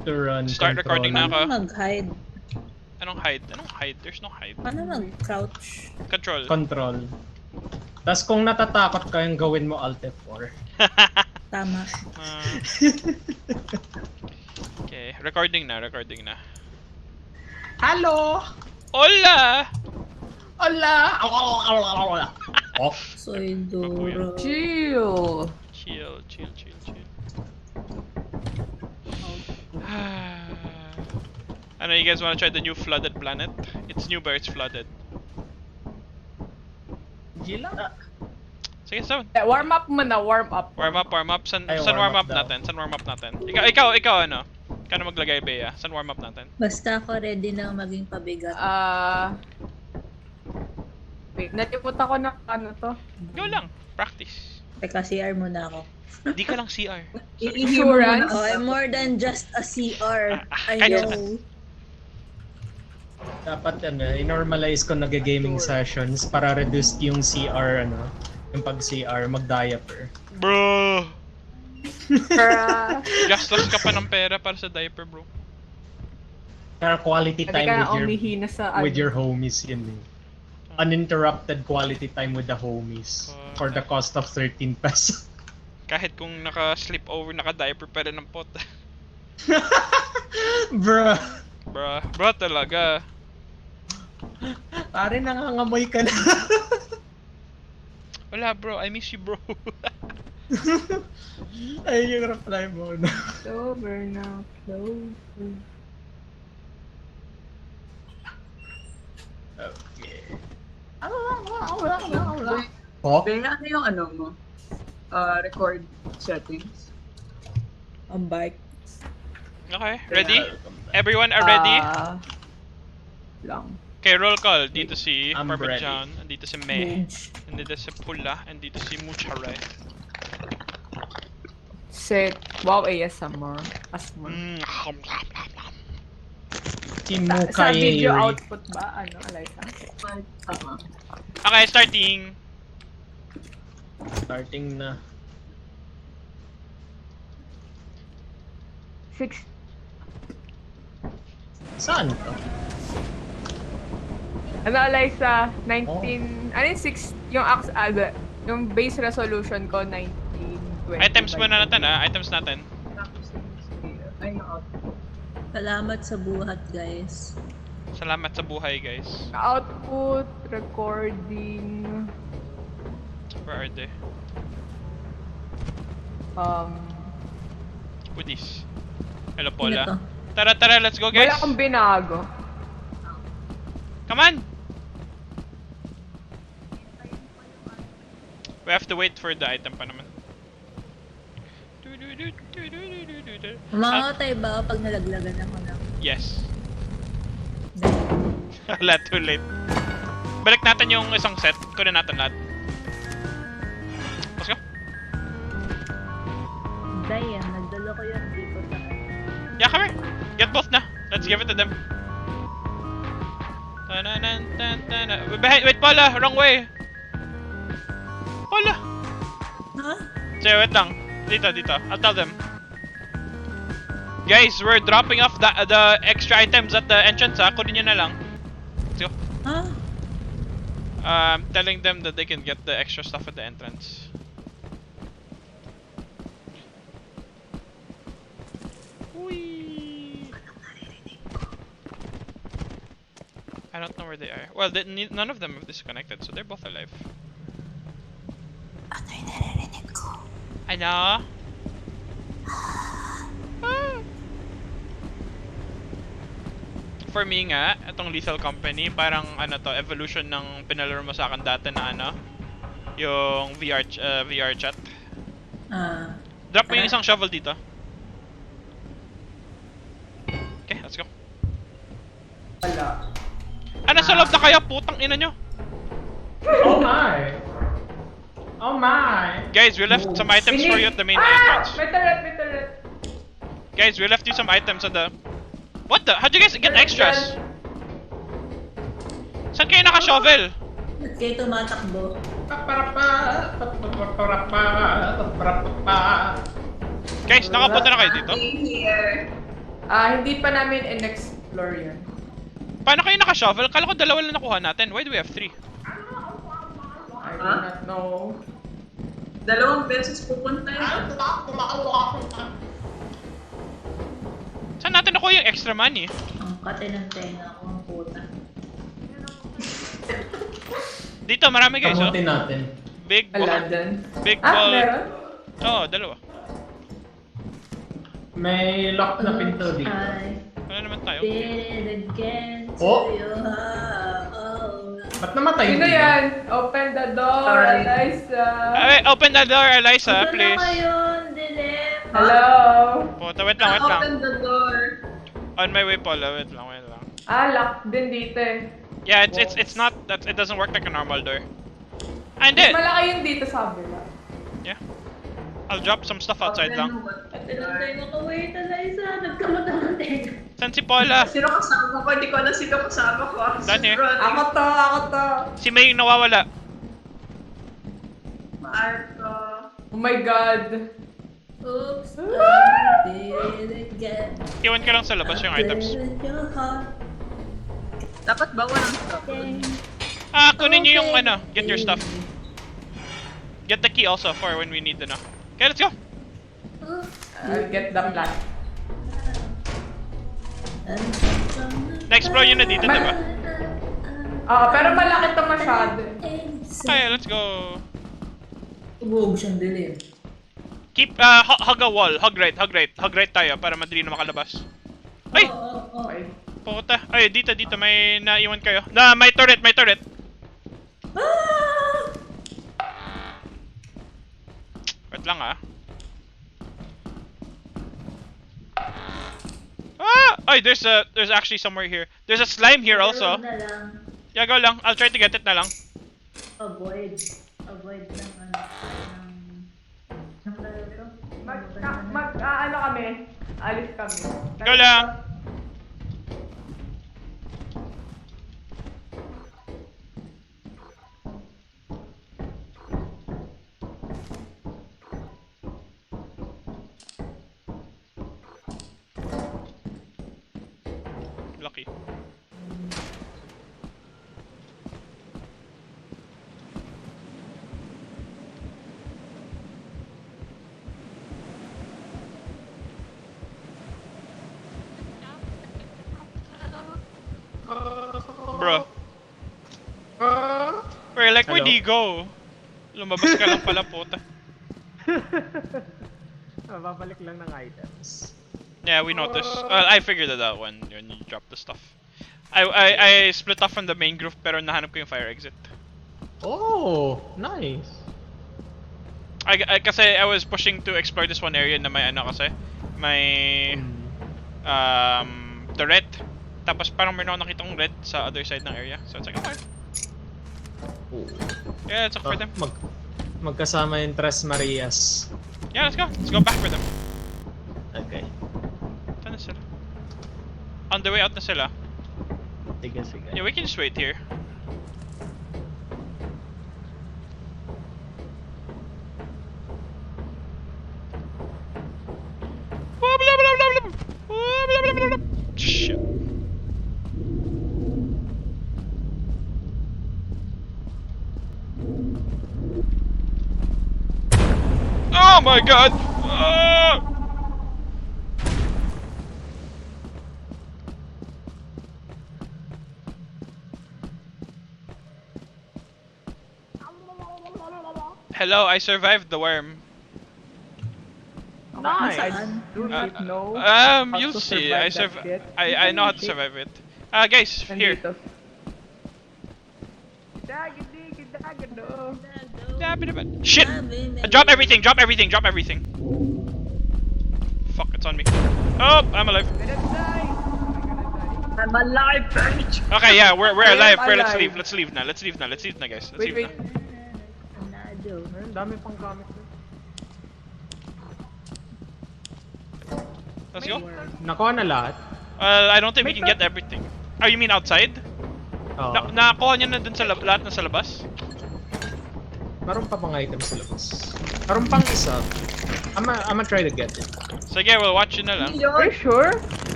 To run, Start control. recording na ako. Paano mag-hide? Anong hide? Anong hide? There's no hide. Paano mag-crouch? Control. Control. Tapos kung natatakot ka, yung gawin mo Alt F4. Tama. Okay, recording na. Hello! Hola! Hola! Oh, Soy duro. Chill. Chill. Ano, you guys wanna try the new flooded planet? It's new but it's flooded. gila. Sige, so. Warm up muna, warm up. Warm up. San Ay, warm warm up up daw. natin? San warm up natin? Ikaw ano? Ikaw na maglagay, Bea. San warm up natin? Basta ako ready na maging pabigat. Wait, nalimut ako ng ano to. Go lang. Practice. Teka, CR muna ako. Di ka lang CR. Insurance. Oh, I'm more than just a CR. I kahit know. Dapat i-normalize ko nag-gaming sessions para reduce yung CR, yung pag-CR, mag-diaper. Bro! Para Gastos ka pa ng pera para sa diaper, bro. Para quality hindi time ka na umihina sa with your homies, yun eh. Uninterrupted quality time with the homies for the cost of 13 pesos. Kahit kung naka-slip over, naka-diaper pa rin ng pot. Bruh. Bro talaga. Pare, nangangamoy ka na. Wala bro, I miss you bro. Ay, yung reply mo na. over now, close. Okay. Oh? Kaya ano yung ano mo? Record settings. On bike. Okay, ready? Everyone are ready? Lang. Okay, roll call. Dito si I'm ready. Parmesan, dito si Meh, Mage. dito si Pula, and dito si Muchare. Set. Wow, ASMR. Asmr. Si Sa Mukay video Yuri. output ba? Ano, Eliza? Tama. Okay, starting. Starting na. 6. Saan to? Ano, Eliza? 19... Ano yung 6? Yung base resolution ko, 1920. Items muna natin items natin. Tapos ay yung output. Salamat sa buhat, guys. Salamat sa buhay guys. Output, recording, Where are they? Goodies. Hello Ano to? Paula. Tara, let's go guys. wala akong binago. Come on! We have to wait for the item pa naman. Mamamatay ba ako pag nalaglagan ako ng... Yes. Wala, too late. Balik natin yung isang set. Kunin natin lahat. Let's go. Dayan, nagdala ko yung dito sa... Yeah, come here. Get both na. Let's give it to them. Behind, wait, Paula. Wrong way. Paula. Ha? Sige, wait lang. Dito. I'll tell them. Guys, we're dropping off the extra items at the entrance, Kunin nyo na lang. Let's go. Ha? I'm telling them that they can get the extra stuff at the entrance. Whee! I don't know where they are. Well, none of them have disconnected, so they're both alive. Ano yung naririnig ko? Ano? For me nga, itong Lethal Company, parang evolution ng pinalaro mo sa akin dati na yung VR chat. Drop mo yung isang shovel dito. Okay, let's go. Wala. Nasa loob na kayo, putang ina nyo. Oh my! Oh my! Guys, we left some items for you at the main entrance. May turret. Guys, we left you some items at the... What the? How'd you guys get extras? Saan kayo naka-shovel? Ba't kayo tumatakbo? Guys, nakapunta na kayo dito? Here. Hindi pa namin in-explore yun. Paano kayo naka-shovel? Kala ko dalawa lang nakuha natin. Why do we have 3? I do not know. Dalawang beses pupunta yun. Saan natin nakuha yung extra money? Ang kate ng tenga ko, ang puta. Dito, marami guys, oh. Kamutin natin. Big ball. Aladdin. Big ball. Meron? Oo, dalawa. May lock na pinto dito. I Ano naman tayo? did it again to Oh. you. Oh. Ba't namatay Sino dito? yan? Open the door, Sorry. Eliza. Wait, open the door, Eliza, Ito na please. ngayon, dilim. Hello? Puta, wait lang, wait lang. Open the door. On my way, Paula. Wait lang, wait lang. Lock din dito eh. Yeah, it's not that it doesn't work like a normal door. Ah, hindi. Malaki yung dito sa kabila. Yeah. I'll drop some stuff outside lang. At tinantay ko, wait, Eliza, nagkamot ng tenga. Saan si Paula? Sino kasama ko? Hindi ko alam sino kasama ko. Done here. Ako to. Si May yung nawawala. Marco. Oh my god. Oops, I did it again. Iwan ka lang sa labas yung items. Did it your heart Dapat ba walang stop? again. Ah, kunin nyo yung Okay. ano. Get your stuff. Get the key also for when we need to know. Okay, let's go. Oops, I'll get the plant. Na-explore nyo na dito, diba? Pero malaki to masyado. Okay, let's go. Huwag siyang dilim. Keep, hug a wall. Hug right tayo para madali na makalabas. Ay! Oh. Okay. Puta. Ay, dito, may naiwan kayo. May turret. Ah! Wait lang ah. Ay, there's actually somewhere here. There's a slime here also. Na lang. Yeah, go lang. I'll try to get it na lang. Avoid ng ano. Ng ito. Ano kami? Alis kami. Go lang. Lucky. Bro. We're like, where'd Hello? he go? Lumabas ka lang pala, puta. Babalik lang ng items. Yeah, we noticed. I figured it out when you drop the stuff. I split off from the main group pero nahanap ko yung fire exit. Oh, nice. Kasi I was pushing to explore this one area na may ano kasi. May turret. Tapos parang meron ako nakitang red sa other side ng area. So it's like, okay. Yeah, let's look for them. Magkasama yung Tres Marias. Yeah, let's go. Let's go back for them. Okay. Saan na sila? On the way out na sila. Sige. Yeah, we can just wait here. Shit. Oh my god! Ah! Hello, I survived the worm. Nice. Saan? You'll see. I know how to survive it. Guys, here. Shit! Drop everything. Fuck, it's on me. Oh, I'm alive. I'm alive, bitch! Okay, yeah, we're alive. I'm Let's alive. leave now, guys. Let's leave Wait. now. Dami pang gamit. Let's go. Nakuha na lahat. I don't think we can get everything. Oh, you mean outside? Oo. Nakakuha niyo na dun sa lahat na sa labas? Meron pa pang items sa labas. Meron pang isa. I'm gonna try to get it. Sige, we'll watch you na lang. Yun! Are you sure?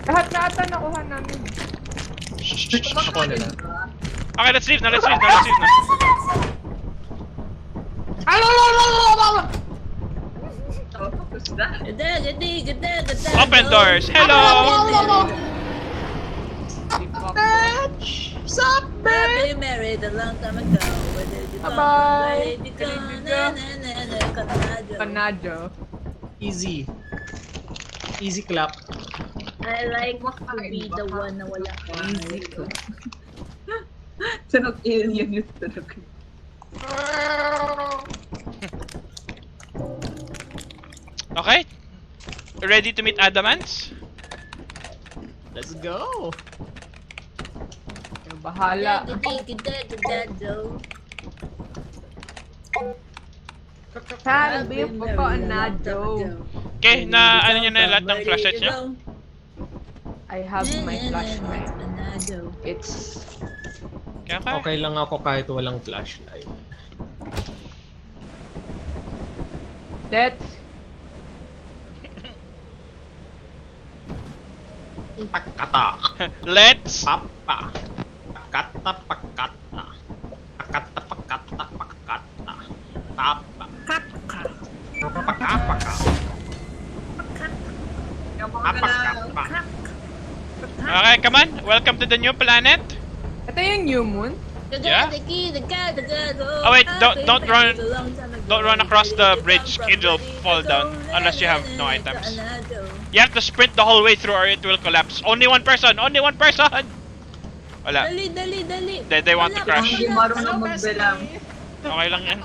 Lahat na ata nakuha namin. Ako na lang. Okay, let's leave na, let's leave na, let's leave na. Oh, who's that? Open doors. Hello. Happy married a long time ago. Where did you go? Bye-bye. Where did you go? Where did you Na, go? na, na, na, Kanadyo. Panadyo. Easy. Easy clap. I like to be the one na wala ka. Easy ko. Tunog alien yung tunog. Okay. Ready to meet Adamants? Let's go. Yung bahala. Sana beef ko ko anadyo. Okay, na ano nyo na lahat ng flashlights nyo? I have my flashlight. It's... Okay, okay. Okay lang ako kahit walang flashlight. Let's... Pagkata. Let's... Papa. Pakata pakata. Pakata pakata pakata. Papa. Pakapaka. Yung mga galaw. Apakapa. Okay, come on. Welcome to the new planet. Ito yung new moon? Yeah. Oh wait, don't run. Don't run across the bridge. It will fall down unless you have no items. You have to sprint the whole way through or it will collapse. Only one person. Only one person. Wala. Dali. They want to Kung crash. hindi marunong magbilang. Okay lang yan.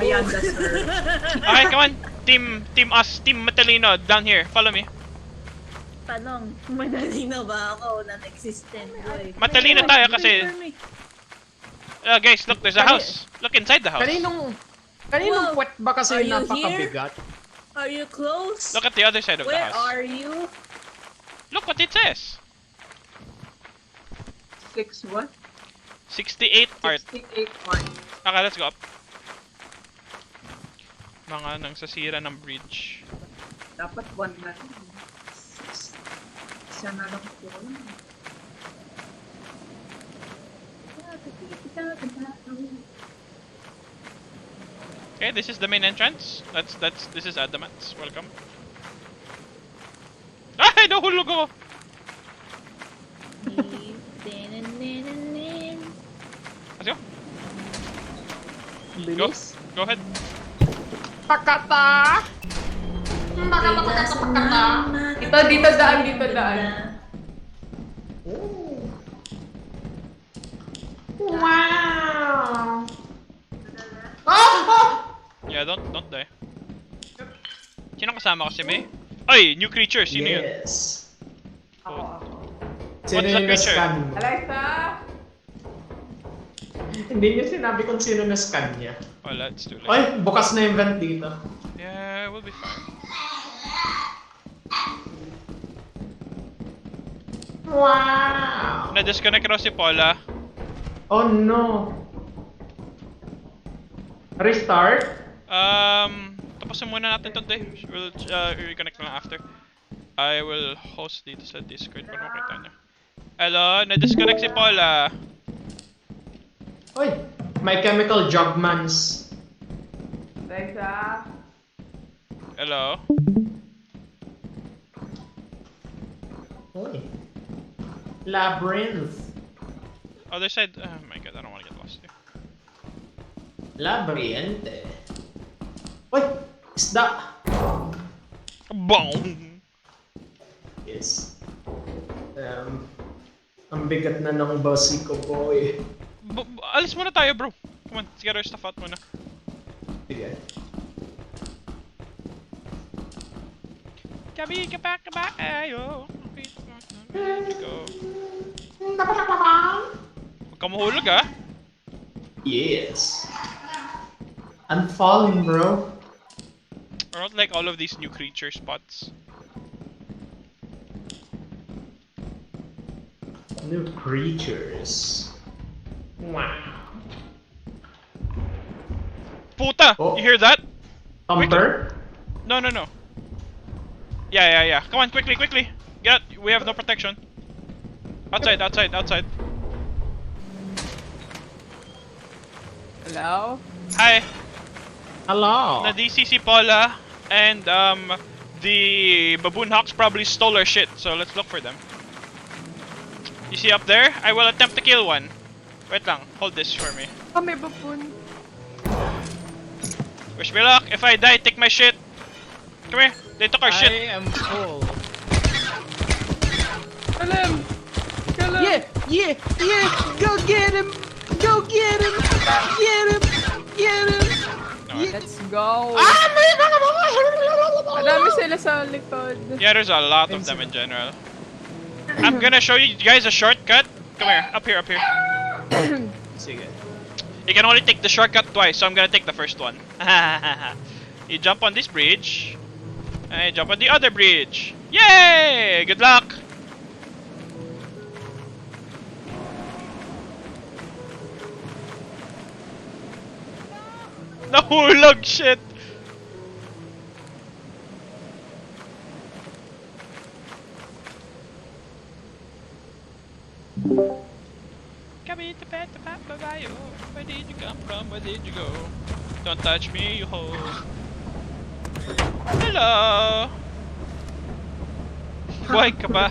Ayan, that's her. Okay, come on. Team us. Team Matalino. Down here. Follow me. Tanong, madalino ba ako non-existent? Matalino tayo kasi... guys, look. There's a house. Look inside the house. Kaninong Wow. puwet ba kasi Are you napakabigat? Are you close? Look at the other side of the Where house. are you? Look what it says. 6 what? 68 art. 68 one. Okay, let's go up. Mga nang sasira ng bridge. Dapat 1 na. 6. Isa na lang po. Okay, this is the main entrance. This is Adamants. Welcome. Ay, nahulog ako. Let's go. Bilis. Go ahead. Pakata. Dito daan. Wow. Yeah, don't die. Sino kasama kasi may? Ay, new creature. Sino yun? Yes. Oh. Sino What's the yung creature? na-scan mo? Alexa! Hindi niya sinabi kung sino na-scan niya. Wala, it's too late. Ay, bukas na yung vent dito. Yeah, we'll be fine. Wow! Na-disconnect raw si Paula. Oh no! Restart? Tapusin muna natin to day. We'll reconnect na lang after. I will host dito sa Discord para makita niyo. Hello, na-disconnect si Paula. Oy! My Chemical Jugmans. Alexa! Hello. Oy. Labyrinth. Other side. Oh my god, I don't want to get lost here. Labyrinth. Oy! Isda! Boom! Yes. Ang bigat na ng bossy ko, boy. Alis muna tayo, bro. Come on, let's get our stuff out muna. Sige. Kabi ka pa ayo. Let's go. Huwag ka mahulog, ah. Yes. I'm falling, bro. I don't like all of these new creature spots. New creatures. Wow. Puta! Oh. You hear that? Thumper? No. Yeah. Come on, quickly. Get out. We have no protection. Outside. Hello? Hi. Hello. The DCC Paula and the Baboon Hawks probably stole our shit, so let's look for them. You see up there? I will attempt to kill one. Wait lang, hold this for me. Oh, may baboon. Wish me luck. If I die, take my shit. Come here. They took our I shit. am full. Kill him! Yeah. Go get him. Get him. Let's go! Madami sila sa likod. Yeah, there's a lot of them in general. I'm gonna show you guys a shortcut. Come here, up here. Sige. You can only take the shortcut twice, so I'm gonna take the first one. You jump on this bridge, and you jump on the other bridge. Yay! Good luck! Nahulog, shit! Where did you come from? Where did you go? Don't touch me, you hoe. Hello! Buhay ka ba?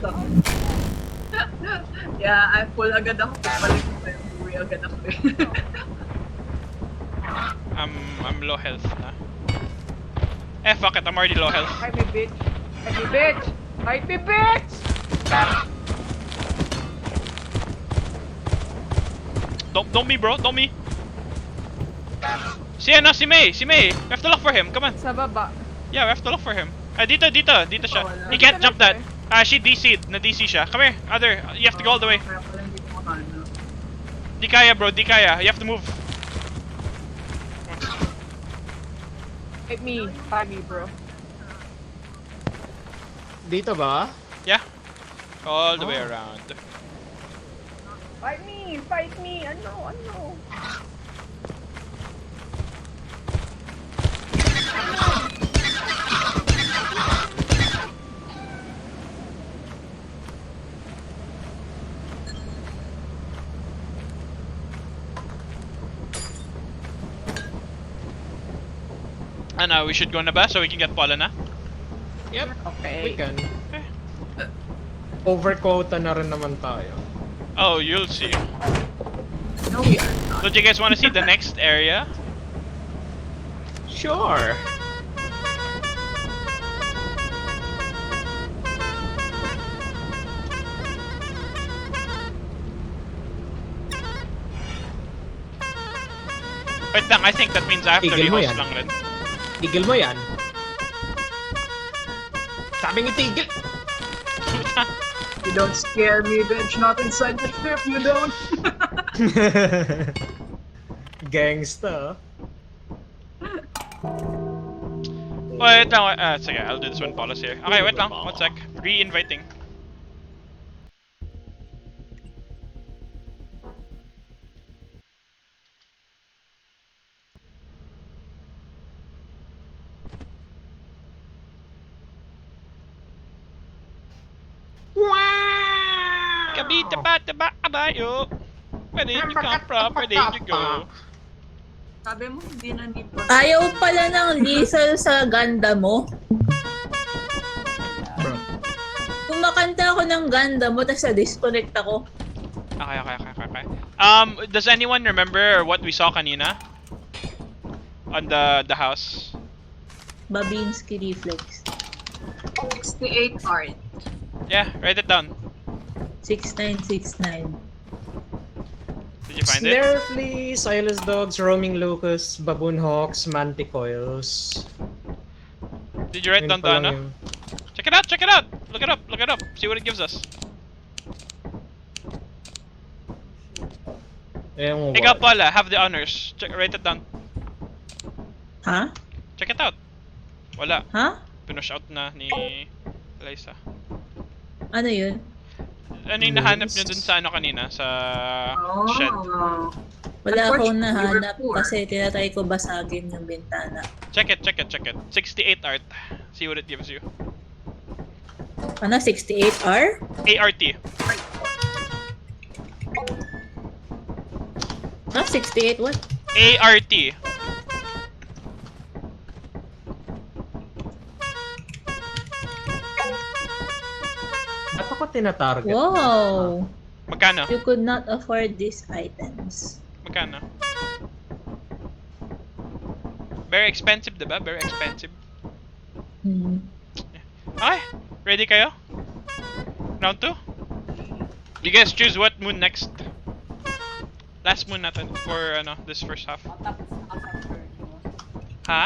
Yeah, I'm full agad ako. Balik ko yung buwi agad ako eh. I'm low health na. Fuck it, I'm already low health. Fight me, bitch! Fight me, bitch! Don't me, bro. Don't me. Si May. We have to look for him. Come on. Sa baba. Yeah, we have to look for him. Dito siya. He can't jump that. She DC'd. Na-DC siya. Come here. You have to go all the way. Kaya pala hindi ko makano. Di kaya, bro. Di kaya. You have to move. Fight me, bro. Dito ba? Yeah. All the way around. Fight me! Ano? We should go na ba so we can get Paula na? Yep. Okay. We can. Overquota na rin naman tayo. Oh, you'll see. No, we are not. Don't you guys want to see the next area? Sure. Wait lang, I think that means after Tigil mo Limos yan. lang rin. Tigil mo yan. Sabi ni tigil. You don't scare me, bitch. Not inside the ship, you don't. Gangsta. Wait lang, sige, I'll do this one Paula's here. Okay, wait lang, 1 sec. Re-inviting. Kabita bata ba abayo? Where did you come from? Where did you go? Sabi mo, hindi na need pa. Ayaw pala ng diesel sa ganda mo. Kumakanta ako ng ganda mo, tapos na-disconnect ako. Okay. Does anyone remember what we saw kanina? On the house? Babinski reflex. 68 art. Yeah, write it down. 6969. Did you find it? Snarefly, Silas Dogs, Roaming Locusts, Baboon Hawks, Manticoils. Did you write down the ano? Check it out! Look it up! See what it gives us. Ikaw pala, have the honors. Write it down. Ha? Check it out. Wala. Ha? Pinush out na ni Liza. Ano yun? Ano yung nahanap nyo dun sa ano kanina? Sa shed? Wala akong nahanap kasi tinatry ko basagin yung bintana. Check it. 68 art. See what it gives you. Ano, 68R? ART. Ah, 68 what? ART. At ako tinatarget. Wow! Magkano? You could not afford these items. Magkano? Very expensive, diba? Very expensive. Hmm. Okay, ready kayo? Round 2? You guys choose what moon next. Last moon natin for ano, this first half. Tapos naka-turn mo. Ha?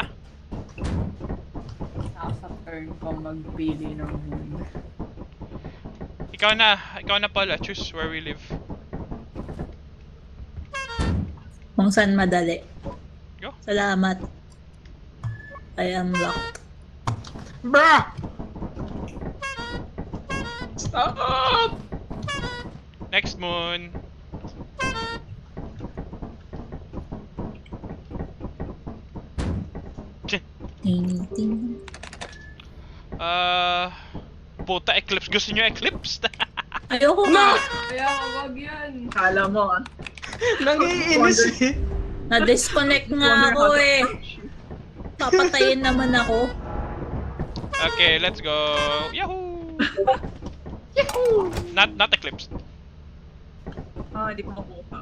Naka-turn ko magpili ng moon. Ikaw na pala. Choose where we live. Kung saan madali. Go. Salamat. I am locked. Bruh! Stop! Next moon. Ting, ting. Puta, Eclipse. Gusto nyo Eclipse? Ayoko nga. Kaya wag yan. Kala mo Nangiinis eh. Na-disconnect nga ako eh. Papatayin naman ako. Okay, let's go. Yahoo! Yahoo! Not Eclipse. Hindi ko makuha.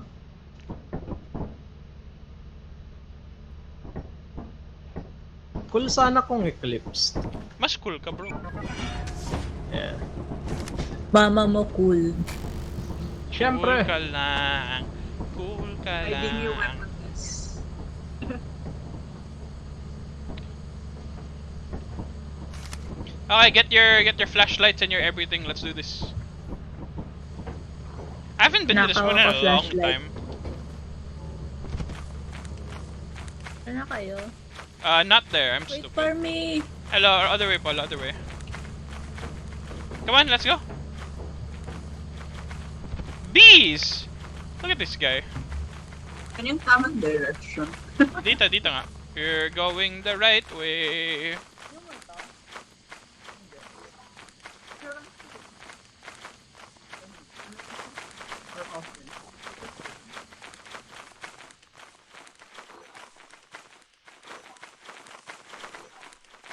Cool sana kung eclipsed. Mas cool ka, bro. Yeah. Mama mo cool. Siyempre. Cool ka lang. Cool ka Hiding your lang. weapons. Okay, get your flashlights and your everything. Let's do this. I haven't been to this one in a long Nakaka-flashlight. time. Ano kayo? Not there. I'm Wait stupid. for me. Hello, or other way, Paul. Other way. Come on, let's go. Bees! Look at this guy. Ano yung tamang direction? Dito nga. You're going the right way.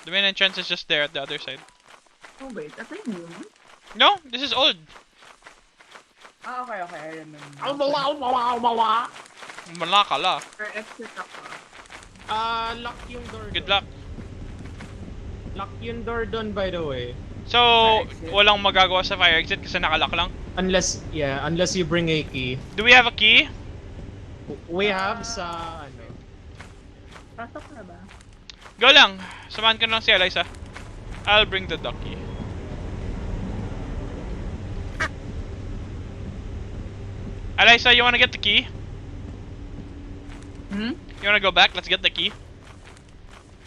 The main entrance is just there at the other side. Oh wait, ito yung moon? No, this is old. Okay, I remember. Malakala. Or exit ako. Lock yung door. Good doon. luck. Lock yung door doon, by the way. So, Fire exit. walang magagawa sa fire exit kasi nakalock lang. Unless you bring a key. Do we have a key? We have sa, ano. Pasok na ba? Go lang. Samahan ko na lang si Eliza. I'll bring the ducky. Eliza, you wanna get the key? Hmm? You wanna go back? Let's get the key.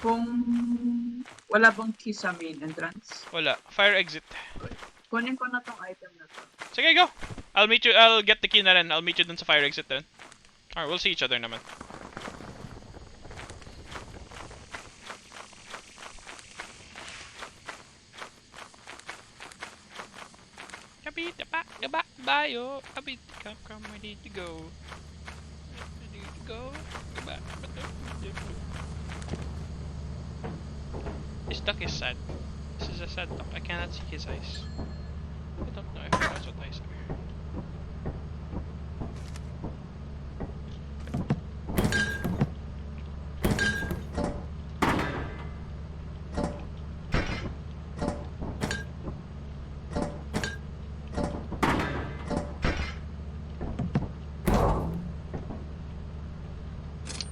Kung wala bang key sa main entrance, Wala. Fire exit. kunin ko na tong item na to. Sige, go. I'll meet you. I'll get the key na rin. I'll meet you dun sa fire exit then. Alright, we'll see each other naman. Kapita pa, gaba, bayo. Kapit, come, ready to go. Ready to go. Gaba, This duck is sad. This is a sad duck. I cannot see his eyes. I don't know if he knows what eyes are.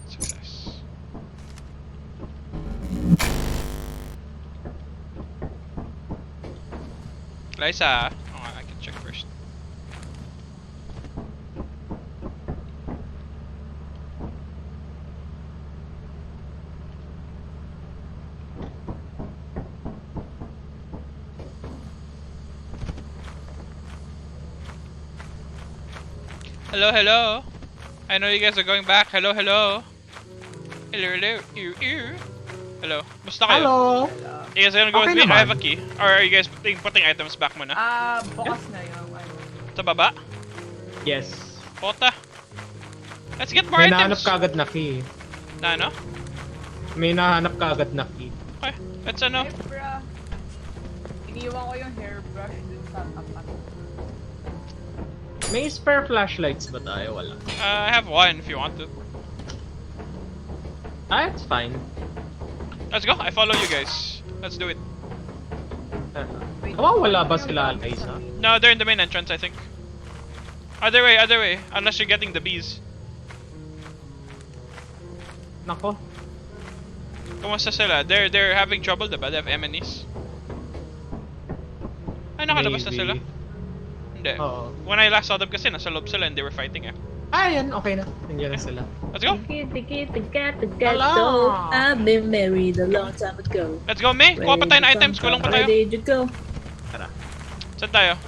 Success. Liza, oh, I can check first. Hello, hello. I know you guys are going back. Hello, hello. Hello, hello. Ew, ew. Hello. Basta kayo. Hello! You guys gonna go Okay with me? I naman. have a key. Or are you guys putting items back muna? Bukas na yung ano. Sa baba? Yes. Pota. Let's get more May nahanap items. ka agad na key. Na ano? May nahanap ka agad na key. Okay, let's ano. Hey, bra. Iniwan ko yung hairbrush dun sa tapat. May spare flashlights ba tayo? Wala. I have one if you want to. Ah, it's fine. Let's go. I follow you guys. Let's do it. Wala ba sila, Liza? No, they're in the main entrance, I think. Other way, other way. Unless you're getting the bees. Nako. Kumusta sila? They're having trouble, diba? They have enemies. Ay, nakalabas na Maybe. sila. Hindi. Oo. When I last saw them kasi nasa loob sila and they were fighting eh. Ah, yan. Okay na. Nandiyan na sila. Let's go. Hello. I've been married a long time ago. Let's go, May. Kuha pa tayo ng items. Kulong pa Where tayo. did you go? Saan tayo?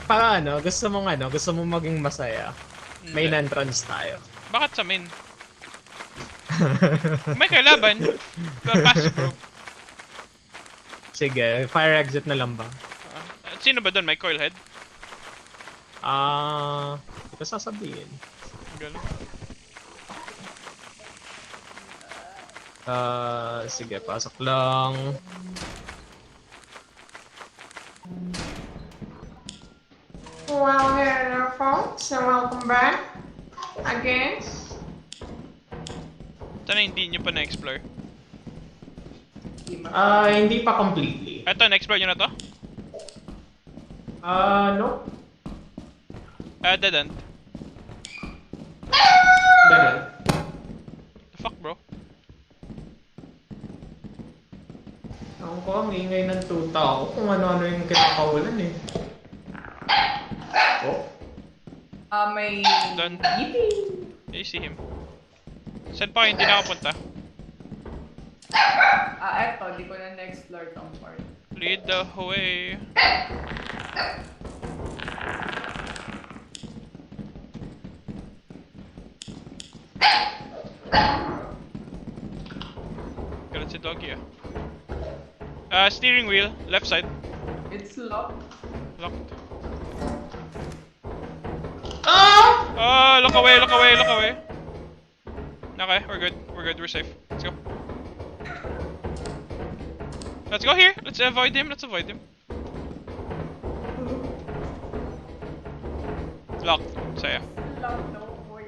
Para gusto mong maging masaya. Main Hindi. entrance tayo. Bakit sa main? May kailaban. Pass, bro. Sige, fire exit na lang ba? Sino ba doon? May coil head? Hindi ko sasabihin. Ganun. Sige, pasok lang. Well, hello folks, and welcome back again. Ito na hindi nyo pa na-explore. Hindi pa completely. Ito, na-explore nyo na to? No. Dead end. Dahil. The fuck, bro? Ako ko, ang ingay ng tuta ko kung ano-ano yung kinakawalan eh. Oh. May... Doon. You see him. Saan pa kayo hindi nakapunta? Eto, di ko na na-explore tong part. Lead the way. Galit si Doggy ah. Steering wheel, left side. It's locked. Locked. Oh, look away, look away, look away. Okay, we're good, we're safe. Let's go. Let's go here. Let's avoid him. Locked. Saya. Locked, no boy.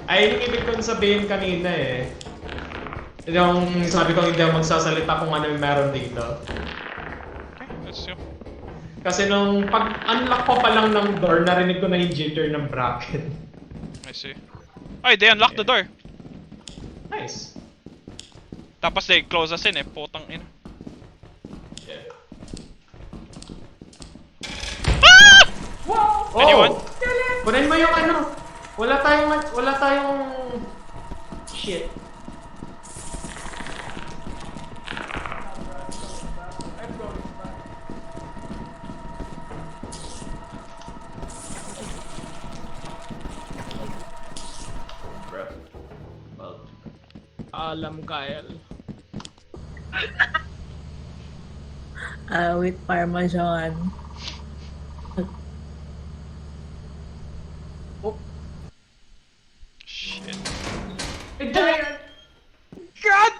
Ay, yung ibig kong sabihin kanina eh. Yung sabi ko hindi ako magsasalita kung ano yung meron dito. Okay, let's go. Kasi nung pag-unlock ko pa lang ng door, narinig ko na yung jitter ng bracket. I see. Ay, they unlocked the door. Nice. Tapos they close us in eh. Putang ina. Yeah. Ah! Anyone? Kunin mo yung ano. Wala tayong... Shit. Well, alam Kyle. With Parmesan. Shit. God!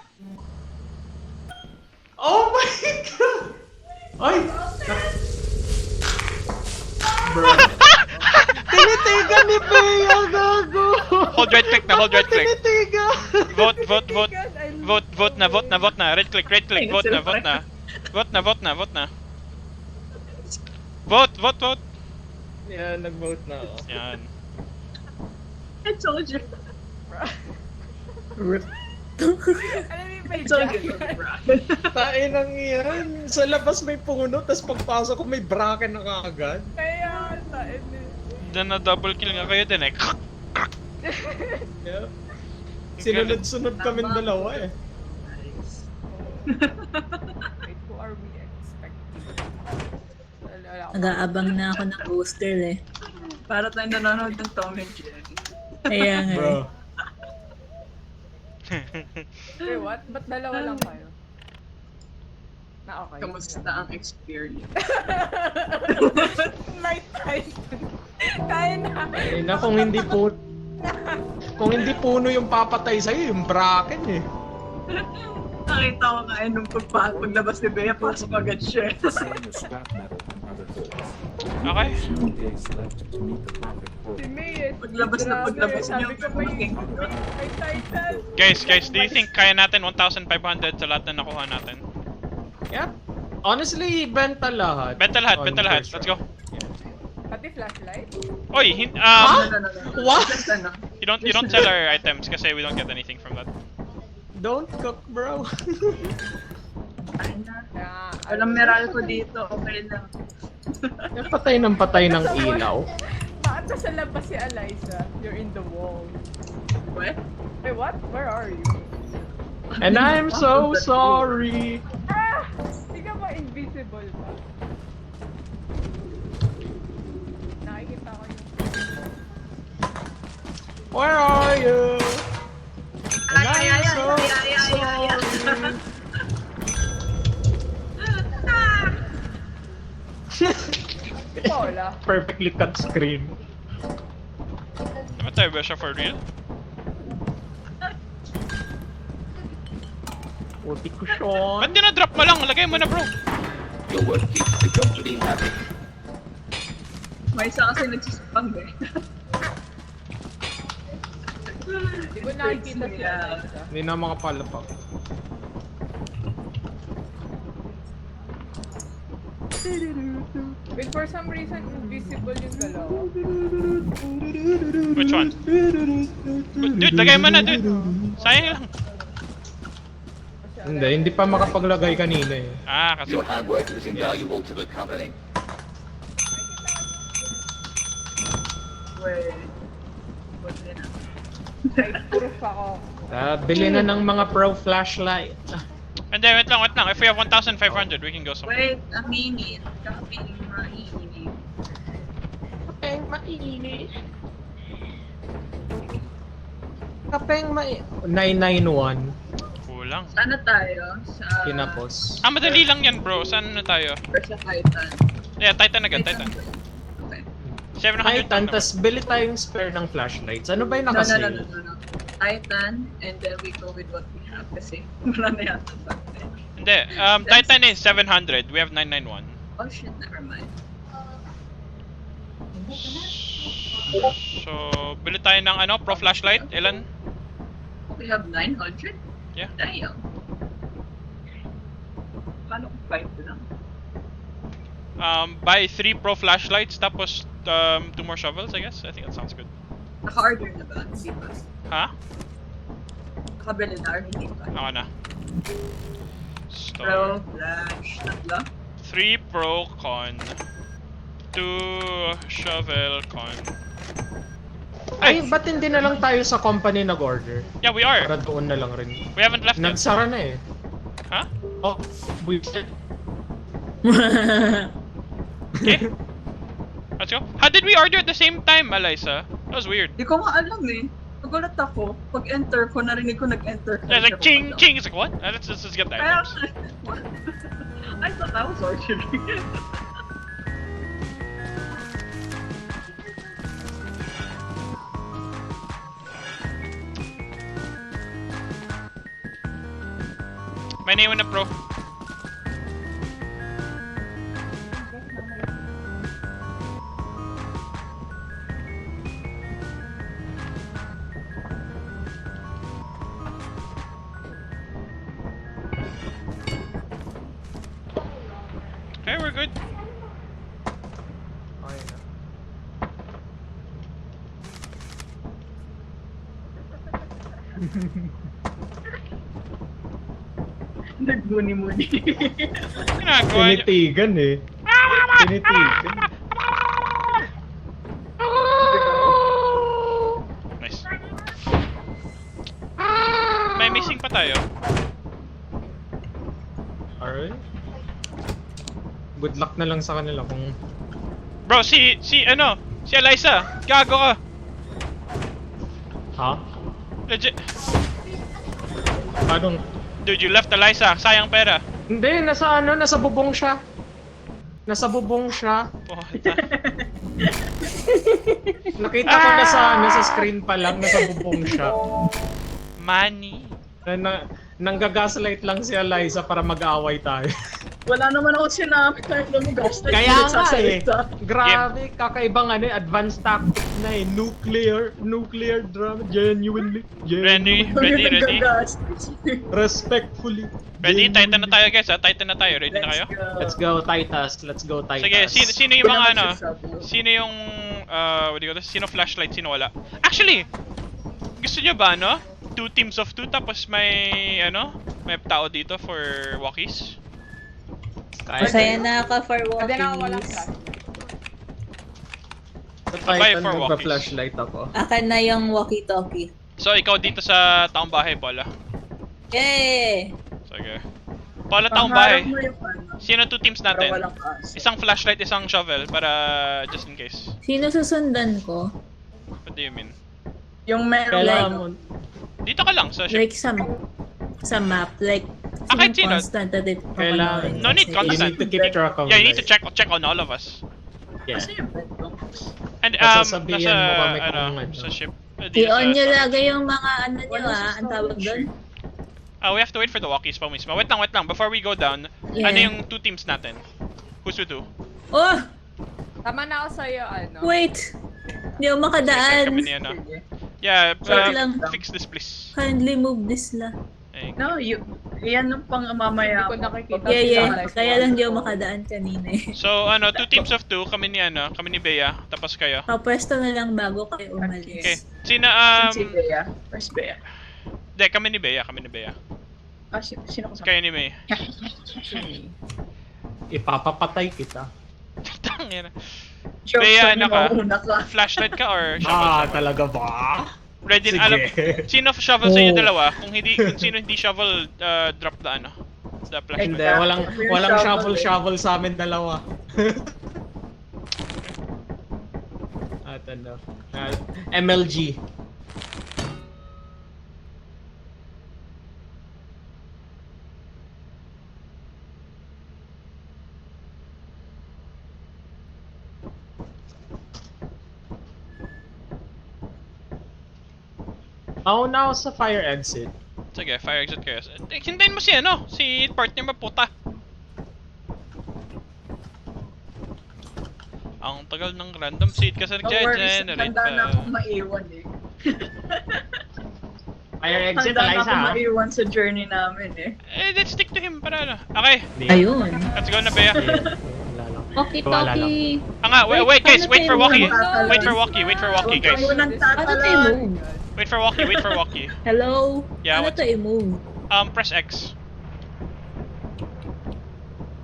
Oh my God! Ay! Bro. Tinitigan ni Bea, gago! Hold right click na, hold right click. Tinitigan! Vote na. Right click, vote na. Vote. Yan, nag-vote na ako. Yan. I told you. Alam mo I told you. Tain ang yan. Sa labas may puno, tas pagpasok ko may bracket na kaagad. Kaya, tain eh. Then na double kill nga kayo din eh. Yeah. Sinunod-sunod kami dalawa eh. Wait, who are we expecting? Nag-aabang na ako ng booster eh. Para tayong nanonood ng Tom and Jerry. Kaya nga eh. Bro. Wait, what? Ba't dalawa lang kayo? Na okay. Kamusta ang experience? Night time. Kaya na. Eh na, kung hindi puno yung papatay sa'yo, yung bracken eh. Nakita ko nga nung paglabas ni Bea, pasok agad siya. Okay. Si May, Paglabas na paglabas niya, sabi ko may title. Guys, do you think kaya natin 1,500 sa lahat na nakuha natin? Yep. Honestly, benta lahat. Benta lahat, On benta lahat. first Let's go. Pati flashlight? Oy, No. What? Just ano, you don't sell our items kasi we don't get anything from that. Don't cook, bro. ay na. Yeah, Walang Meralco dito, okay lang. Patay ng ilaw. Bakit nasa labas si Eliza? You're in the wall. What? Wait, what? Where are you? And I'm so sorry. Ah! Hindi ka ba invisible ba? Nakikita ko yung... Where are you? And Ay. I'm so sorry. Wala. Perfectly cut screen. Namatay ba siya for real? Puti ko, Sean. Ba't dinadrop mo lang? Lagay mo na bro. May isa kasi nagsispang eh. Hindi ko nakikita si Eliza. Hindi na makapalapak. Wait, for some reason, invisible yung dalawa. Which one? Dude, lagay mo na dude. Sayang lang. Hindi pa makapaglagay kanina eh. Ah, kasi... Your hard work is invaluable to the company. Wait. What's in it? Proof ako. Bili na ng mga pro flashlight. Hindi, wait lang. If we have 1,500, we can go somewhere. Wait, aminit. Kaping mainit. Kapeng mainit. Kapeng mainit. 991. Kulang. Sana tayo sa... Kinapos. Ah, madali lang yan bro. Saan na tayo? Or sa Titan. Yeah, Titan agad, Titan. Okay. 700 Titan, lang tas bili tayong spare ng flashlights. Ano ba yung No. nakasale? Titan, and then we go with what we have kasi wala na yata sa atin. Hindi, Titan is 700. We have 991. Oh shit, never mind. So, bili tayo ng ano, pro flashlight. Ilan? We have 900? Yeah. Damn. Paano kung 5 lang? Buy 3 pro flashlights, tapos 2 more shovels, I guess. I think that sounds good. Naka-order na ba? Hindi pa. Ha? Nakabili na or hindi pa? Ako na. Store. Pro, flash, tatlo? 3 pro con. 2 shovel con. Ay, ba't hindi na lang tayo sa company nag-order? Yeah, we are. Para doon na lang rin. We haven't left yet. Nagsara na eh. Huh? Oh, we... Okay. Let's go. How did we order at the same time, Eliza? That was weird. Di ko nga alam eh. Nagulat ako. Pag-enter ko, narinig ko nag-enter ka. Yeah, it's like ching ching. It's like what? Let's get the Kaya, items. I thought I was ordering. My name on the pro. Okay, we're good. Okay na. Nagmuni-muni. Ginagawa niyo. Tinitigan eh. Tinitigan. Nice. May missing pa tayo. Alright. Good luck na lang sa kanila kung... Bro, si Eliza, gago ka. Ha? Legit. Anong... Dude, you left Eliza. Sayang pera. Hindi, nasa bubong siya. Nasa bubong siya. Puta. Nakita ko nasa screen pa lang, nasa bubong siya. Money. Nanggagaslight lang si Eliza para mag-away tayo. Wala naman ako sinabi kahit na mag-gaslight. Kaya nga eh. Nagsasalita. Grabe, kakaibang advanced tactic na eh. Nuclear drama. Genuinely. Ready? Respectfully. Ready? Titan na tayo guys ha. Titan na tayo. Ready na kayo? Let's go Titus. Sige, sino yung mga ano? Sino yung, what do you call this? Sino flashlight? Sino wala? Actually, gusto nyo ba ano? 2 teams of 2 tapos may, may tao dito for walkies? Masaya na ako for Pwede na ako walang walkies. flash. Sa Abay Titan, for walkies. magpa-flashlight ako. Akin na yung walkie-talkie. So, ikaw dito sa taong bahay, Paula. Yay! Sige. Paula, taong bahay. Pangarap mo yung ano, Sino 2 teams para natin? walang kaso. Isang flashlight, isang shovel para just in case. Sino susundan ko? What do you mean? Yung meron Kailangan like, mo... Dito ka lang sa ship. Like sa map, like Kahit sino sino. constant na dito Kailangan- No need You constant. need to keep track of Yeah, you need to like- check on all of us. Yeah. kasi yung bed ko. And Sasabihan nasa mo kami kung ano. sa ship. Dito I-on nyo sa- lagay yung mga ano nyo ang tawag doon. We have to wait for the walkies pa mismo. Wait lang. Before we go down, Yeah. ano yung 2 teams natin? Who's with who? Oh! Tama na ako sa'yo, ano. Wait! Hindi ako Kami makadaan. ni ano. Yeah, Wait lang. fix this please. Kindly move this la. Ayun. No, yan yung pang mamaya. Hindi ko nakikita. Yeah. Kaya lang hindi ako makadaan kanina eh. So 2 teams of 2, kami ni Bea, tapos kayo. Papwesto na lang bago kayo umalis. Okay. Sino Si Bea. Where's Bea? kami ni Bea. Ah, sino ko sa... Kayo ni May. Ipapapatay kita. Tangina. Sure, Bea, sure, ano ka? mauna ka. Flashlight ka or shovel? Talaga ba? Ready, Sige. alam. Sino shovel sa inyo dalawa? Kung sino hindi shovel, drop the the flashlight. Hindi, walang shovel sa amin dalawa. At ano, MLG. Ako na ako sa fire exit. Sige, fire exit kayo. Hintayin mo si partner mo puta. Ang tagal ng random seat kasi No worries, nag-generate handa na akong pa. maiwan eh. Fire exit, Handa na Eliza. akong maiwan sa journey namin eh. Let's stick to him para ano. Okay, Ayun. let's go na Bea. Walkie-talkie. Wait guys, wait for walkie. tayo? Wait for walkie guys. Huwag kayong Ano to nagtatalan. i-move? Wait for walkie. Hello? Yeah, Ano what's- to i-move? Press X.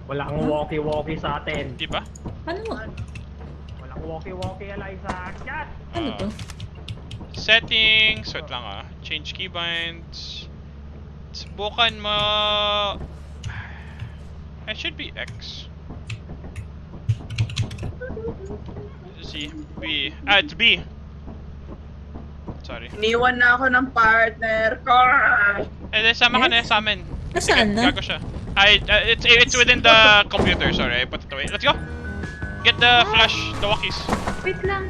Wala kang walkie-walkie sa atin. Di ba? Ano? Wala kang walkie-walkie, Eliza. Chat! Ano to? Settings, wait lang change keybinds. Subukan mo. It should be X. C, B. It's B. Sorry. Iniwan na ako ng partner ko. Sama ka na sa amin. Nasaan na? Gago siya. It's within the computer. Sorry, I put it away. Let's go. Get the flash, the walkies. Wait lang.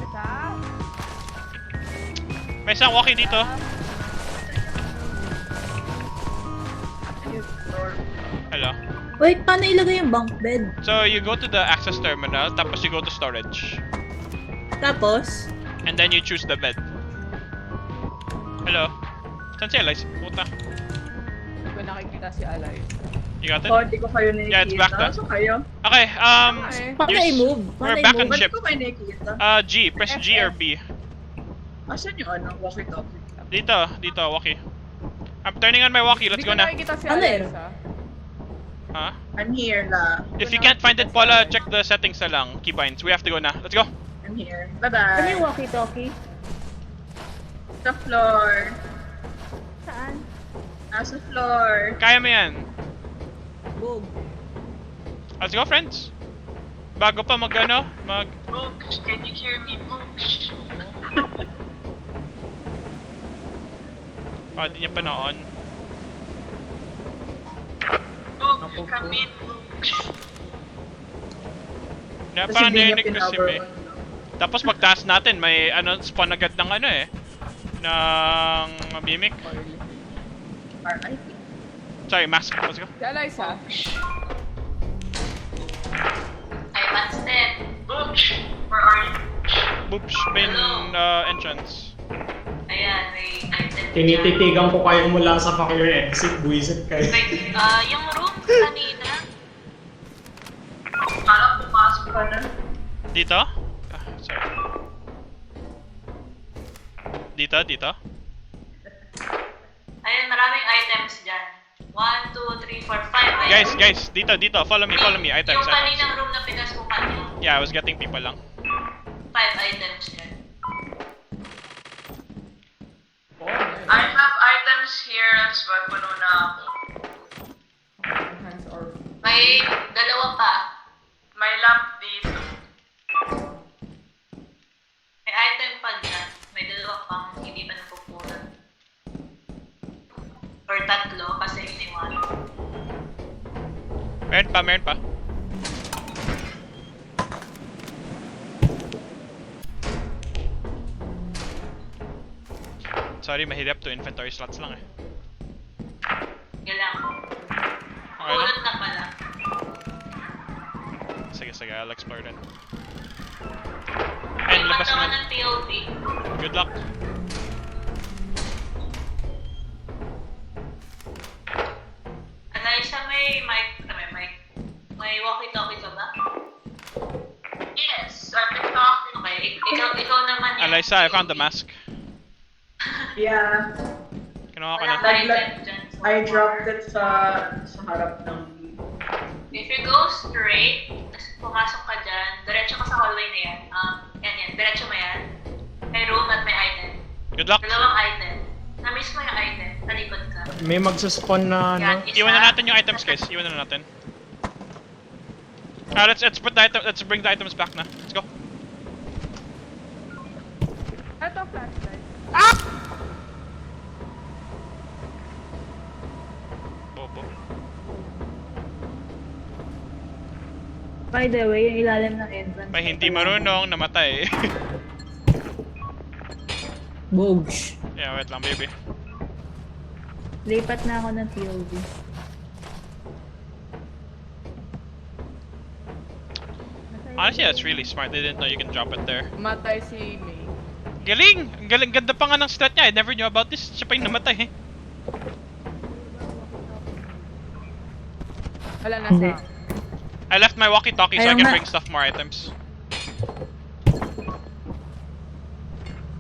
Isa. May isang walkie dito. Hello. Wait, paano ilagay yung bunk bed? So you go to the access terminal, tapos you go to storage. Tapos? And then you choose the bed. Hello. Saan si Elias? Puta. Hindi ko nakikita si Alay. You got it? Oh, di ko kayo nakikita. Yeah, it's back na. So kayo? Okay, Paano i-move? we're Paano back on i-move? ship. Ba't ko kayo nakikita? G, press G or B. Asan yung walkie-talkie? Dito, walkie. I'm turning on my walkie, let's Hindi go ko na. nakikita si Ano Alay. eh? Huh? I'm here la. If you can't find it, Paula, check the settings na lang. Keybinds. We have to go na. Let's go. I'm here. Ano Bye-bye. yung walkie-talkie? Sa floor. Saan? Nasa floor. Kaya mo yan. Boom. Let's go, friends. Bago pa mag. Books, can you hear me? Books. Oh, di niya pa na-on. Yeah, Kasi parang hindi niya narinig ko si May. pinapower. Tapos pagtaas natin, may ano, spawn agad ng ano eh. Ng mimic. RIP. Sorry, mask. Let's go. Si Eliza. Ay, Mansted. Booch! Where are you? Boops, main entrance. Ayan, may item. Tinititigan ko kayo mula sa fire exit, buwisit kayo. Wait, yung room kanina. Parang pumasok ka na. Dito? Ah, sorry. Dito? Ayun, maraming items dyan. 1, 2, 3, 4, 5 items. Guys, dito. Follow me. Items. Yung kaninang room na pinasukan nyo, Yeah, I was getting people lang. 5 items dyan. I have items here as well. Puno na ako. Hands or... May dalawa pa. May lamp dito. May item pa dyan. May dalawa pang hindi pa napupunan. Or tatlo kasi iniwan. Meron pa. Sorry, mahirap to inventory slots lang eh. Yan lang. Okay lang? Pulot na pala. Sige, I'll explore then. May And labas matawa na. ng POV. Good luck. Eliza, may walkie-talkie ka ba? Yes, I've been talking. Okay, ikaw naman yan. Eliza, I found the mask. Yeah, Kinuha ko Wala na. ka item dyan. So I far. dropped it sa harap ng... If you go straight, tapos pumasok ka dyan, diretso ka sa hallway na yan. Yan. Diretso mo yan. May room at may item. Good luck. Dalawang item. Na-miss mo yung item. Talikod ka. May magsuspawn na Yan, ano. isa. Iwan na natin yung items, guys. Iwan na natin. Let's put the item. Let's bring the items back na. Let's go. Ito, flashlight. Bobo. By the way, yung ilalim ng entrance. May hindi marunong, namatay. Bogs. Yeah, wait lang, baby. Lipat na ako ng POV. Honestly, that's really smart. They didn't know you can drop it there. Matay si May. Galing! Ang galing, ganda pa nga ng strat niya. I never knew about this. Siya pa yung namatay eh. Wala na Hindi. sa... I left my walkie-talkie so I Ayaw can nga. bring stuff more items.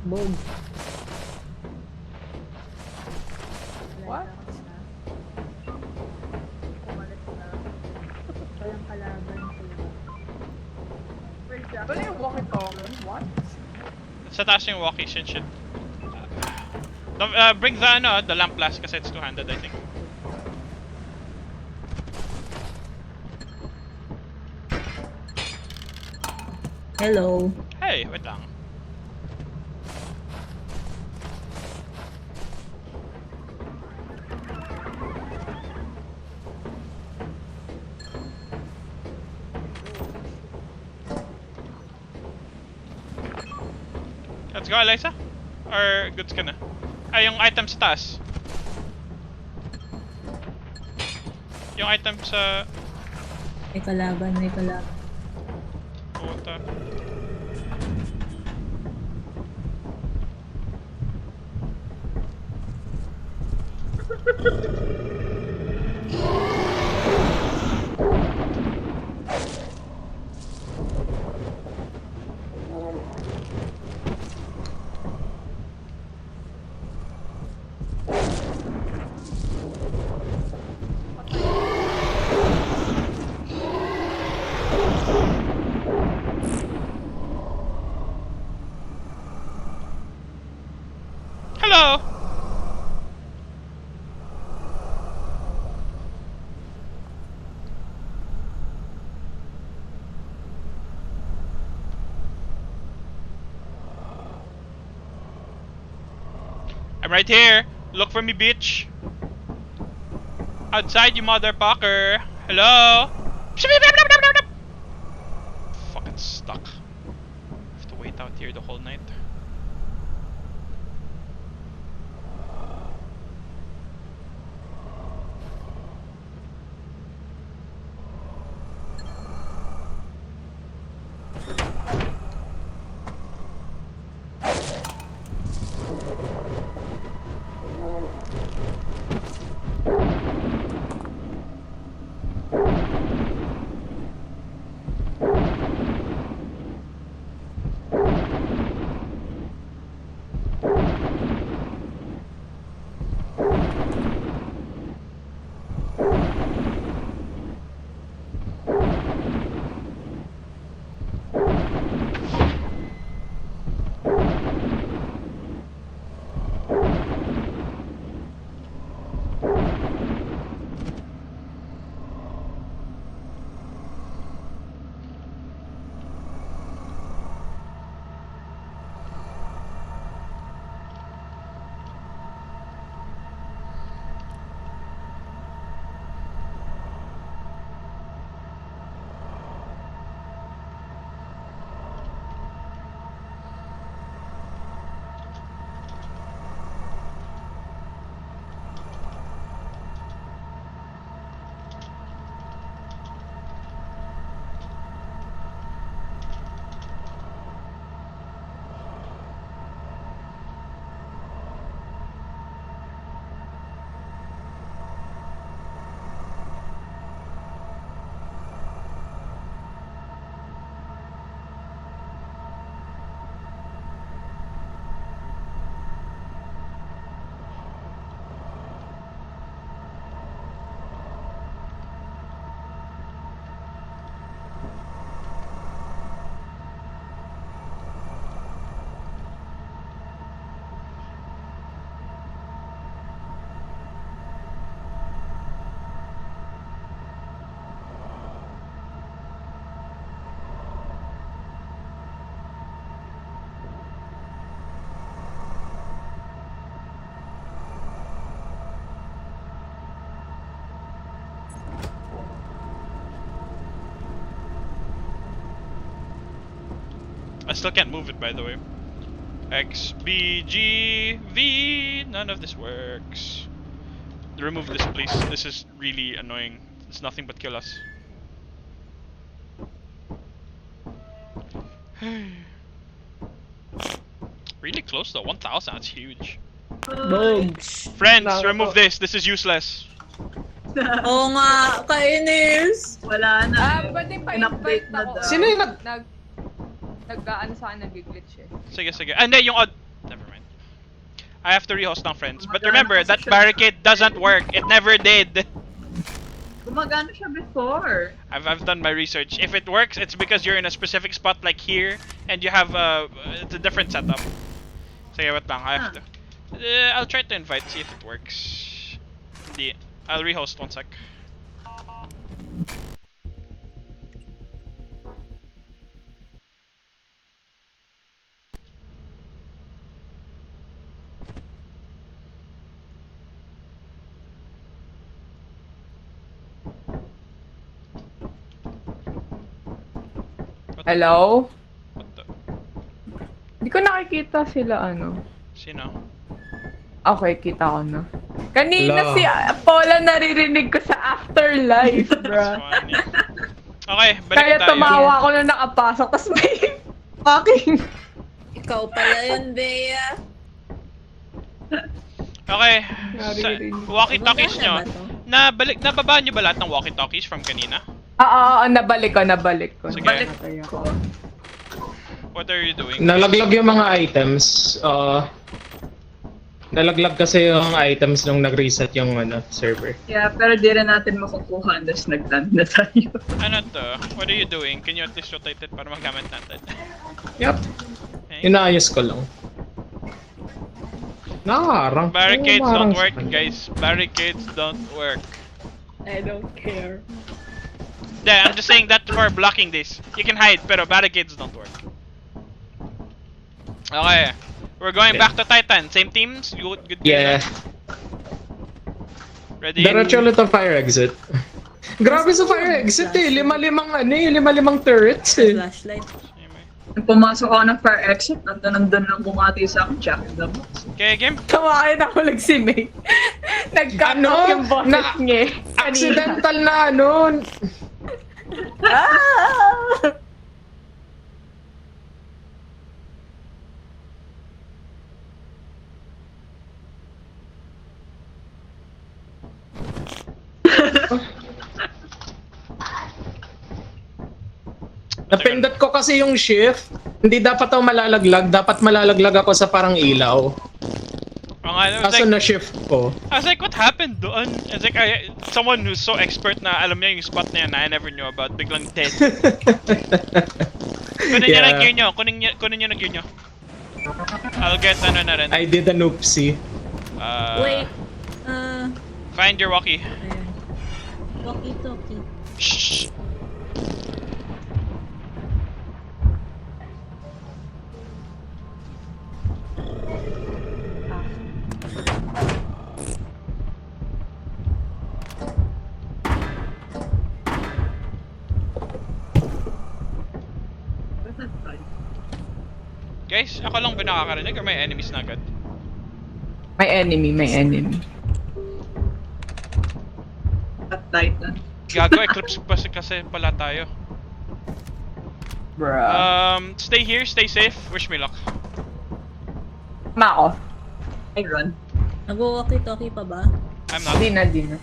Bogs. What? Walang kalaban. Wala yung walkie-talkie? What? Sa taas yung walkies and shit. Bring the lamp blast kasi it's two-handed, I think. Hello. Hey, wait lang. Let's go, Eliza? Or goods ka na? Ay, yung item sa taas. Yung item sa... May kalaban. Puta. Hello! I'm right here! Look for me, bitch. Outside, you motherfucker. Hello? Fucking stuck. Have to wait out here the whole night. I still can't move it, by the way. X, B, G, V. None of this works. Remove this, please. This is really annoying. It's nothing but kill us. Really close though. 1,000. That's huge. Bugs. Friends, remove this. This is useless. Oo nga, kainis. Wala na. Pwede pa In-update invite na ako. daw. Sino yung Nag-ano sa akin, nag-glitch eh. Sige, sige. And then yung odd. Never mind. I have to rehost ng friends. But remember, that barricade doesn't work. It never did. Gumagana siya before. I've done my research. If it works, it's because you're in a specific spot like here, and you have it's a different setup. Sige, wait lang. I have to. I'll try to invite, see if it works. Hindi. I'll rehost 1 sec. Hello? What the? Hindi ko nakikita sila ano. Sino? Okay, kita ko na. Kanina Hello. si Paula naririnig ko sa afterlife, That's bro. funny. Okay, balik Kaya tayo. tumawa ako nung nakapasok, tas may fucking... Ikaw pala yun, Bea. Okay. Naririnig. Walkie-talkies nyo. Gumana ba to? Nababa nyo ba lahat ng walkie-talkies from kanina? Nabalik ko. Sige. Balik Natay ako. What are you doing? Nalaglag yung mga items. Nalaglag kasi yung items nung nag-reset yung server. Yeah, pero di rin natin makukuha unless nag-land na tayo. Ano to? What are you doing? Can you at least rotate it para magamit natin? Yep. Okay. Inaayos ko lang. Nakaharang. Barricades Nakaharang don't sa work, kanya. guys. Barricades don't work. I don't care. Yeah, I'm just saying that for blocking this. You can hide, pero barricades don't work. Okay. We're going Okay. back to Titan. Same teams? Good Yeah. Ready? Diretso ulit ang fire exit. Grabe sa fire exit eh. Lima-limang turrets eh. Flashlight. Nung pumasok ako ng fire exit, nandun lang bumati sa akin, Jack in the Box. Okay, game. Kawain ako lang si May. Nag-cut Ano? off yung boses Na- niya. Kanina. Accidental na ano. Ah! Napindot ko kasi yung shift. Hindi dapat ako malalaglag. Dapat malalaglag ako sa parang ilaw. Oh, I was Kaso like, na-shift ko. what happened doon? It's like, someone who's so expert na alam niya yung spot na yan na I never knew about, biglang dead. Kunin niyo ng gear nyo. Kunin niyo ng gear nyo. I'll get ano na rin. I did an oopsie. Wait. Find your walkie. Ayan. Walkie-talkie. Shh. Guys, ako lang ba nakakarinig or may enemies na agad? May enemy. At Titan. Gago, eclipse pa kasi pala tayo. Bruh. Stay here, stay safe. Wish me luck. Tama ako. I run. Nag-walkie-talkie pa ba? I'm not. Di na.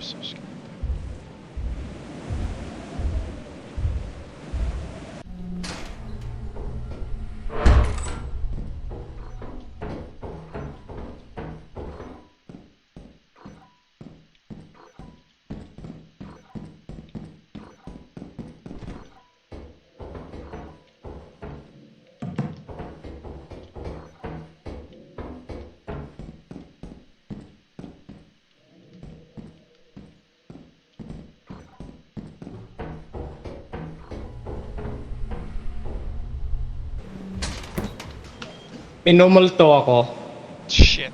I'm so scared. Minumulto ako. Shit.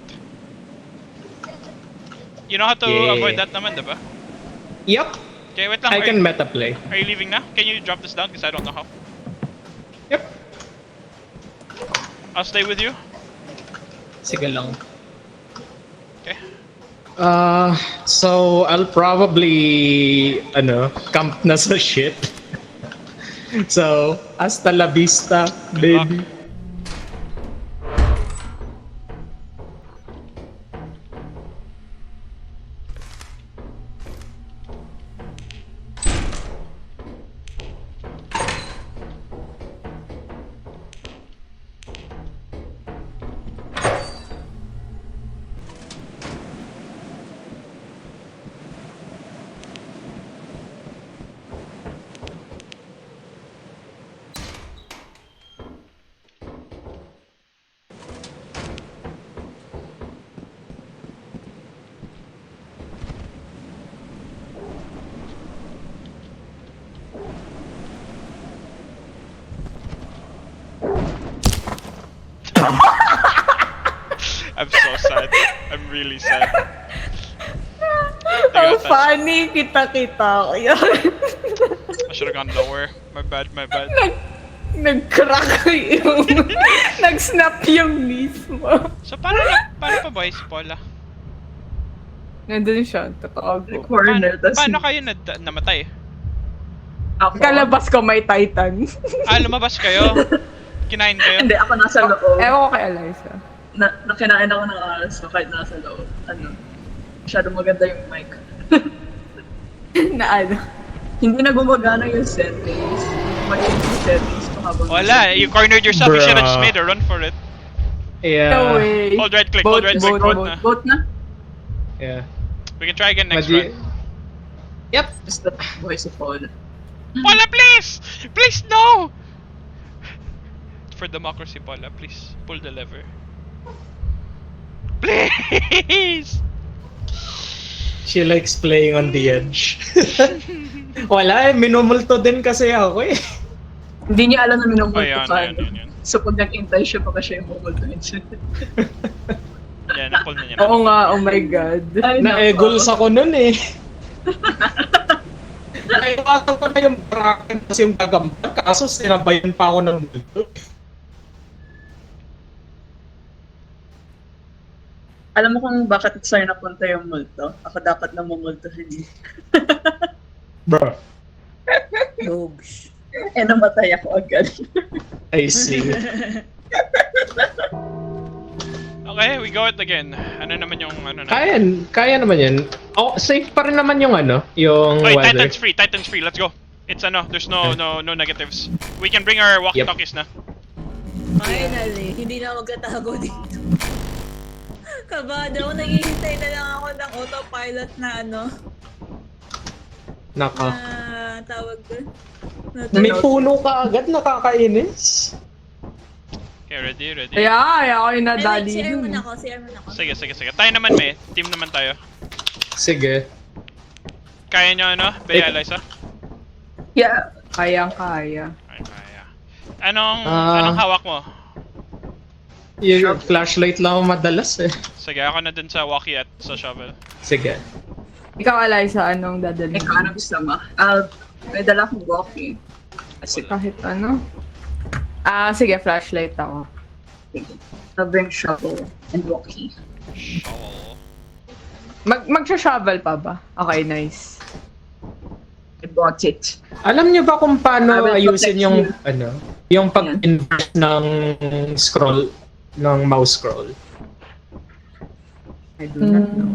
You know how to Yeah. avoid that naman, diba? Yup. Okay, wait lang. I can meta play. Are you leaving now? Can you drop this down? Because I don't know how. Yep. I'll stay with you. Sige lang. Okay. So I'll probably camp na sa ship. So, hasta la vista, baby. I'm so sad. I'm really sad. Ang funny, kita-kita ko yan. I should have gone lower. My bad, my bad. Nag-crack yung... Nag-snap yung mismo. So, paano pa boys, Paula? Nandun siya, totoo. Corner, tas Paano kayo namatay? ako. Kalabas ko may Titan. Lumabas kayo? Kinain kayo? Hindi, ako nasa loob. Ewan ko kay Eliza. Nakinain ako ng aras ko kahit nasa loob. Masyado maganda yung mic. Na ano? Hindi na gumagana yung settings. Mag-change yung settings ko habang... Wala, you cornered yourself. You should have just Bruh. made a run for it. No Yeah. way. Hold right click, Boat, hold right click, boat, boat na. Vote na? Yeah. We can try again next Madi- run. Yep. It's the voice of all. Paula, please! Please, no! For democracy, Paula, please. Pull the lever. Please! She likes playing on the edge. Wala minumulto din kasi ako eh. Hindi niya alam na minumulto Ayan, ka. ayan, ayan, ayan. So pag nag-intay siya, baka siya yung mumultuin siya. Yeah, na-pull na niya. Oo nga, oh my god. Ay, Na-egols ako nun eh. Naiwasan ko na yung bracket kasi yung gagampan. Kaso sinabayan pa ako ng multo. Alam mo kung bakit sa'yo napunta yung multo? Ako dapat na mumultuhin. Bro, Dogs. Namatay ako agad. I see. Okay, we go it again. Ano naman yung ano na? Kaya naman yan. Oh, safe pa rin naman yung yung Wait, weather. Titan's free, let's go. It's there's no negatives. We can bring our walkie-talkies na. Finally, hindi na magkatago dito. Kabado ako, naghihintay na lang ako ng autopilot na Naka. tawag doon. May puno ka agad, nakakainis. Okay, ready? Kaya ako yung nadali CR mo dun. na ako, CR mo na ako. Sige. Tayo naman, may. Team naman tayo. Sige. Kaya nyo Bea, Eliza? Yeah. Kayang-kaya. Ay, kaya. Anong hawak mo? Yung flashlight lang ako madalas eh. Sige, ako na dun sa walkie at sa shovel. Sige. Ikaw, Eliza, anong dadali? Ikaw, ano gusto mo? May dala akong walkie. Kasi Kahit ano? Sige, flashlight ako. I'll bring shovel and walkie. Shovel. Magsha-shovel pa ba? Okay, nice. I bought it. Alam niyo ba kung I paano will ayusin protect yung you. yung pag-invert ng scroll ng mouse scroll? I do not know.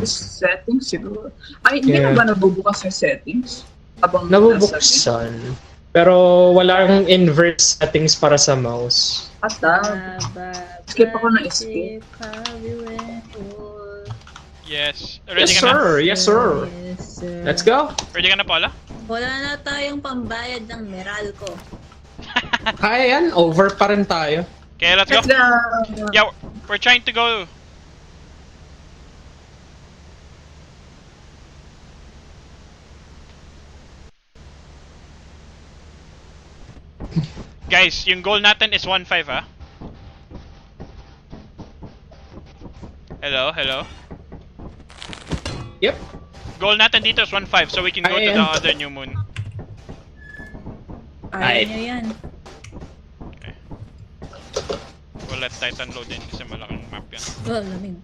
Settings siguro. Ay, hindi Yeah. na ba nabubukas yung settings? Habang Nabubuksan. Pero walang invert settings para sa mouse. Ata. Skip ako ng skip. Yes. Yes Ready ka na? sir, yes sir. Let's go. Ready ka na, Paula? Wala na tayong pambayad ng Meralco. Kaya yan, over pa rin tayo. Okay, let's go. Let's go! Yeah, we're trying to go. Guys, yung goal natin is 1-5, ha? Hello? Yep. Goal natin dito is 1-5, so we can go to the other new moon. Ayaw niya yan. Okay. We'll let Titan load in kasi malaking map yan. Oh, lamig.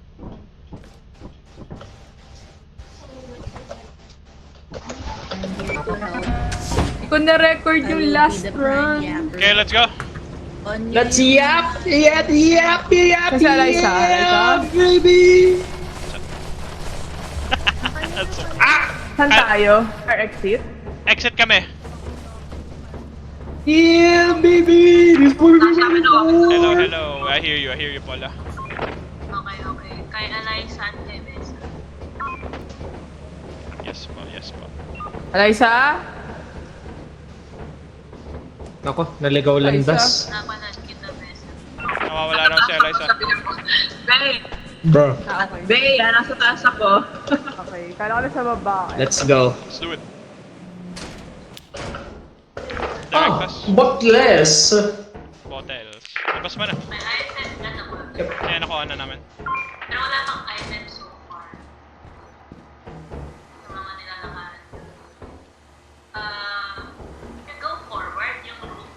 Ko na-record yung last run. Okay, let's go. Let's yap, yap, Kasi Eliza, baby. Saan tayo? Our exit? Exit kami. Yeah, baby. This will be Nasa amin ako. Hello. I hear you, Paula. Okay. Kay Eliza and Tevez. Yes po. Eliza? Nako, naligaw landas. Napanood kita, Bes. Nawawala raw si Eliza. Bay! Bro, Okay. Bay, nasa taas ako. Okay. Kala ko na sa baba. let's go. Let's do it. Direct us. But less. Bottles. Labas mo na. May item na naman. Kaya nakuha na namin. Pero wala pang item so far. Yung mga nilalakaran. You go forward yung room.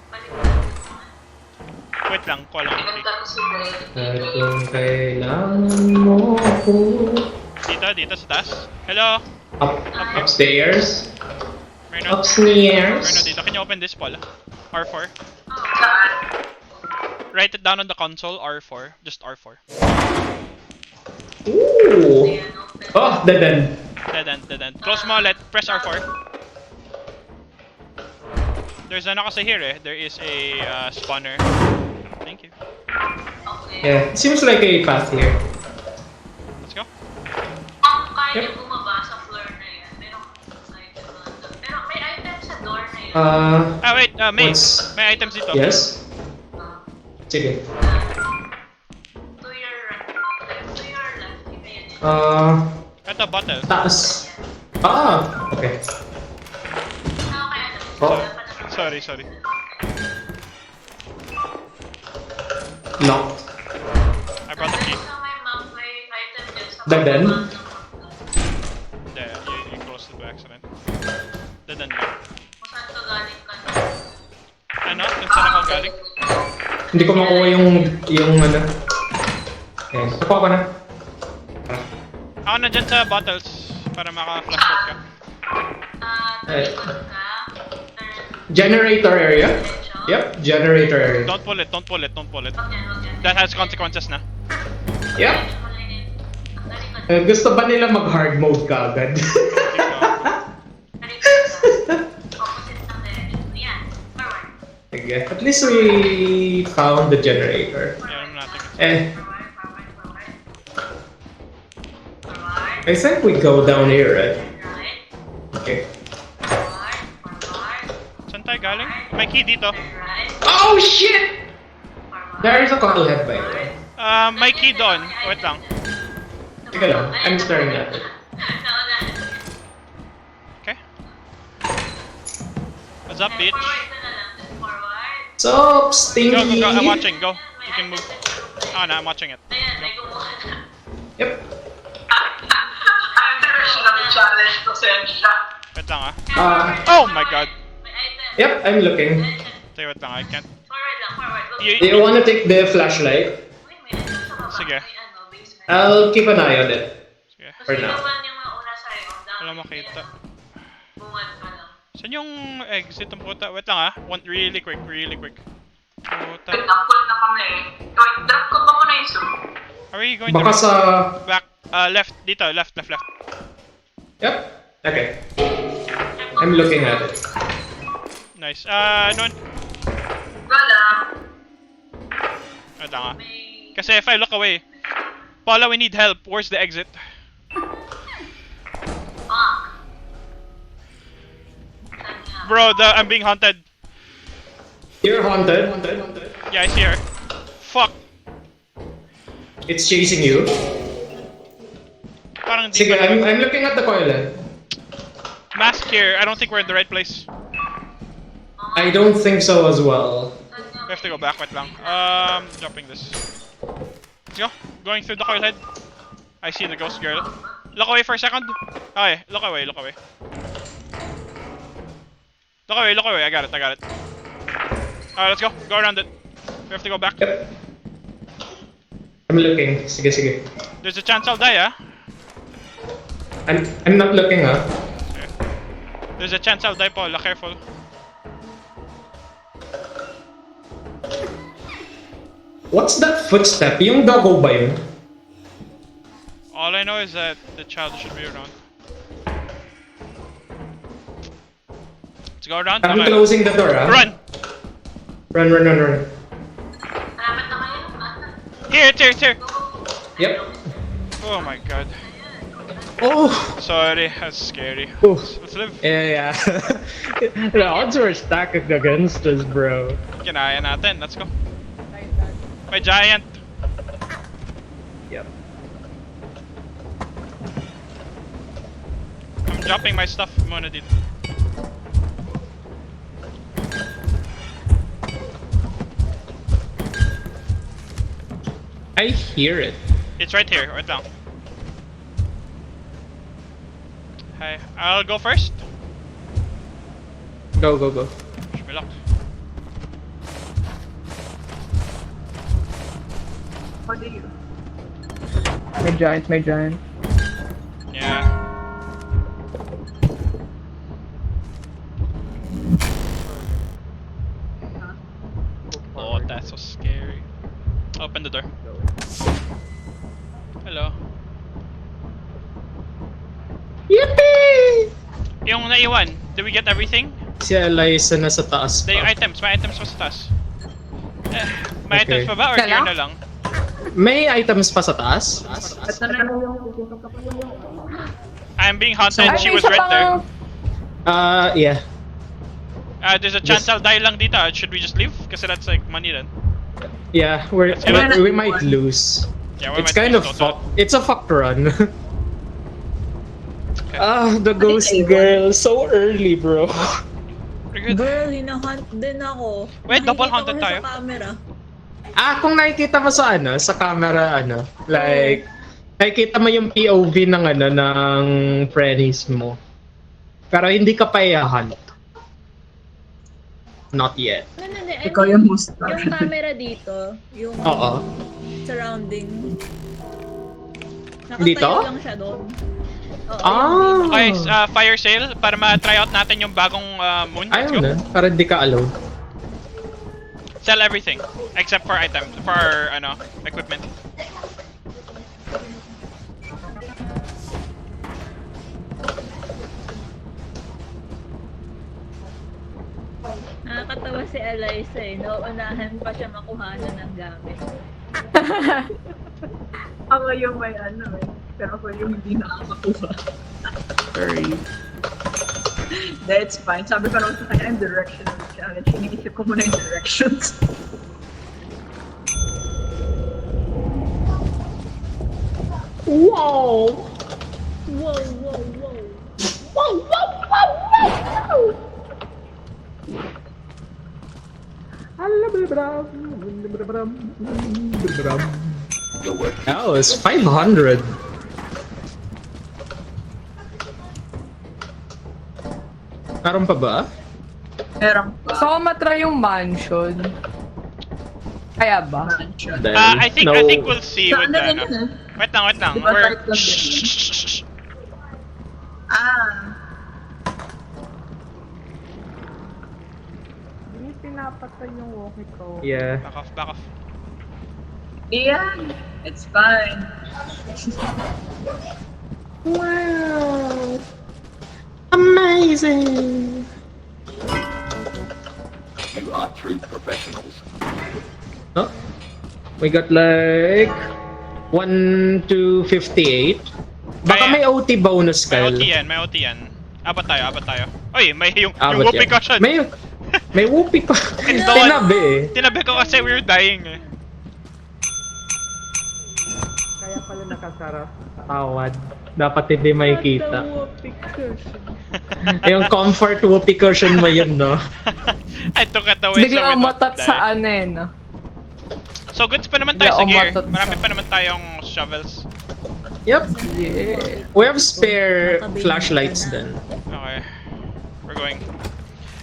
Balik mo naman. Wait lang, call lang. Pinagda ko si Bray. At kung kailangan mo ako. Dito sa taas. Hello? Upstairs. Merno. Upstairs. Merno dito. Can you open this, Paul? R4. Saan? Write it down on the console, R4. Just R4. Ooh. Ayan, open. Oh, dead end. Dead end. Close mo ulit. Press R4. There's ano kasi here eh. There is a spawner. Thank you. Okay. Yeah, seems like a path here. Let's go. Kung kaya Yep. bumaba sa floor na yan, merong item na doon. Pero may item sa door na yan. Wait, May. What's- May items dito. Yes? Sige. To your left. Iba yan yan. Ito, bottle. Taas. Ah, okay. Okay, ano? Oh. Sorry. Locked. I brought the key. Sa may map, may item dyan sa Dead end? baba ng map. Yeah, you closed it by accident. Dead end. Kung saan ka galing ka. Ano? Kung saan ako galing? Hindi ko makuha yung ano. Okay, nakuha ko na. Ako na dyan sa bottles para maka-flashlight ka. Talikod ka. Generator area? Diretso. Yep, generator area. Don't pull it. Wag yan. That has consequences na. Yep. Gusto ba nila mag-hard mode ka agad? Opposite ng direction. Yan. Forward. Sige. At least we found the generator. Yan natin. Forward. I think we go down here, right? Right. Okay. Forward. Saan tayo galing? May key dito. Right. Oh shit! Forward. There is a cuddlehead by the way. May key doon. Wait lang. Teka lang, I'm staring at it. Okay. What's up, bitch? Forward na lang. Forward. Sup, Go, Stinky? go, go. I'm watching. Go. You can move. Oh, no, I'm watching it. Ayan, may kumuha na. Yep. I'm the version of the challenge to send siya. Wait lang ah. Uh, Oh my god. May item. yep, I'm looking. Say wait lang, I can't. Forward lang, forward. Go. You- Do you wanna take the flashlight? Wait, may item sa baba. Sige. May ano, basement. I'll keep an eye on it. Sige. for now. Kasi yung mauna sa'yo, dami Wala makita. bungad pa lang. Saan yung exit ng puta? Wait lang ah. One really quick. Puta. Nag-pull na kami eh. Wait, drop ko pa muna yung zoom. Are we going Baka to sa... back? Left. Dito. Left. Yep. Okay. I'm looking at it. Nice. Ano? Wala. Wait lang ah. May... Kasi if I look away. Paula, we need help. Where's the exit? Fuck. Saan nga? Bro, I'm being haunted. You're haunted. Yeah, I see her. Fuck. It's chasing you. Parang di Sige, ba- I'm looking at the coil. Mask here. I don't think we're in the right place. I don't think so as well. Saan nga? We have to go back. Wait lang. Dropping this. Let's go. Going through the coil head. I see the ghost girl. Look away for a second. Okay, look away. Look away. I got it. Alright, let's go. Go around it. We have to go back. Yep. I'm looking. Sige. There's a chance I'll die, ah. I'm not looking, huh? There's a chance I'll die, Paula. Careful. What's that footstep? Yung doggo ba yun? All I know is that the child should be around. Let's go around. I'm Okay. closing the door, huh? Run! Run. Malapit na kayo? Here, it's here. Yep. Oh my god. Oh! Sorry, that's scary. Oh. Let's live. Yeah. The odds were stacked against us, bro. Kinaya natin. Let's go. May giant. Yep. I'm dropping my stuff muna dito. I hear it. It's right here. Wait lang. Hi. I'll go first. Go, go, go. Wish me luck. How do you? May giant, may giant. Yeah. Oh, that's so scary. Open the door. Hello. Yippee! Yung naiwan, did we get everything? Si Eliza nasa taas Yung pa. items, may items pa sa taas. May Okay. items pa ba or Kala? here na lang? May items pa sa taas? Ito na yung I'm being hunted, Ay, she may was isa right pang- there. Yeah. There's a chance Yes. I'll die lang dito. Should we just leave? Kasi that's like money then. Yeah, we might lose. Yeah, we It's might kind lose of total. fucked. It's a fucked run. Okay. The ghost girl, so early, bro. Pretty good. Girl, hinahunt din ako. Wait, double Nakikita hunted ko siya tayo? Sa camera. Kung nakikita mo sa camera, like, nakikita mo yung POV ng ng friends mo. Pero hindi ka pa i-hunt. Not yet. Hindi. ikaw yung host. Yung camera dito, yung Oo. surrounding. Nakatayo Dito? lang siya doon. Oo, Ah! Okay, fire sale para ma-try out natin yung bagong moon. Let's Ayaw go. na. Para di ka alone. Sell everything except for items, for equipment. Nakakatawa si Eliza eh. Nauunahan pa siya makuhanan ng gamit. Ako yung may pero ako yung hindi nakakakuha. Sorry. That's fine. Sabi ko naman sa kanya yung direction of the challenge. Iniisip ko muna yung directions. Wow! Wow, wow, wow. Your work That was 500. Meron pa ba? Meron pa. Gusto ko matry yung mansion. Kaya ba? Mansion. Then, I think no. we'll see with Saan na the rin yun Wait lang. Di ba We're type lang din? Ah. Hindi pinapatay yung walkie ko. Yeah. back off. Iyan. It's fine. Wow! Amazing! you are true professionals. Oh, we got like 1 to 58. Baka Kaya- may OT bonus, May Kyle. OT yan. Abot tayo. Oy, may yung Abot whoopee yan. cushion. May whoopee pa. It's the one- Tinabi eh. Tinabi ko kasi we were dying eh. Kaya pala nakasarap. Tawad. Dapat hindi makikita. Yung comfort whoopee cushion mo yun, no? I took it away so we Bigla don't umatat die. sa no? So goods pa naman tayo Bigla sa gear. umatot Marami sa- pa naman tayong shovels. Yep. Yeah. We have spare flashlights then. Okay. We're going.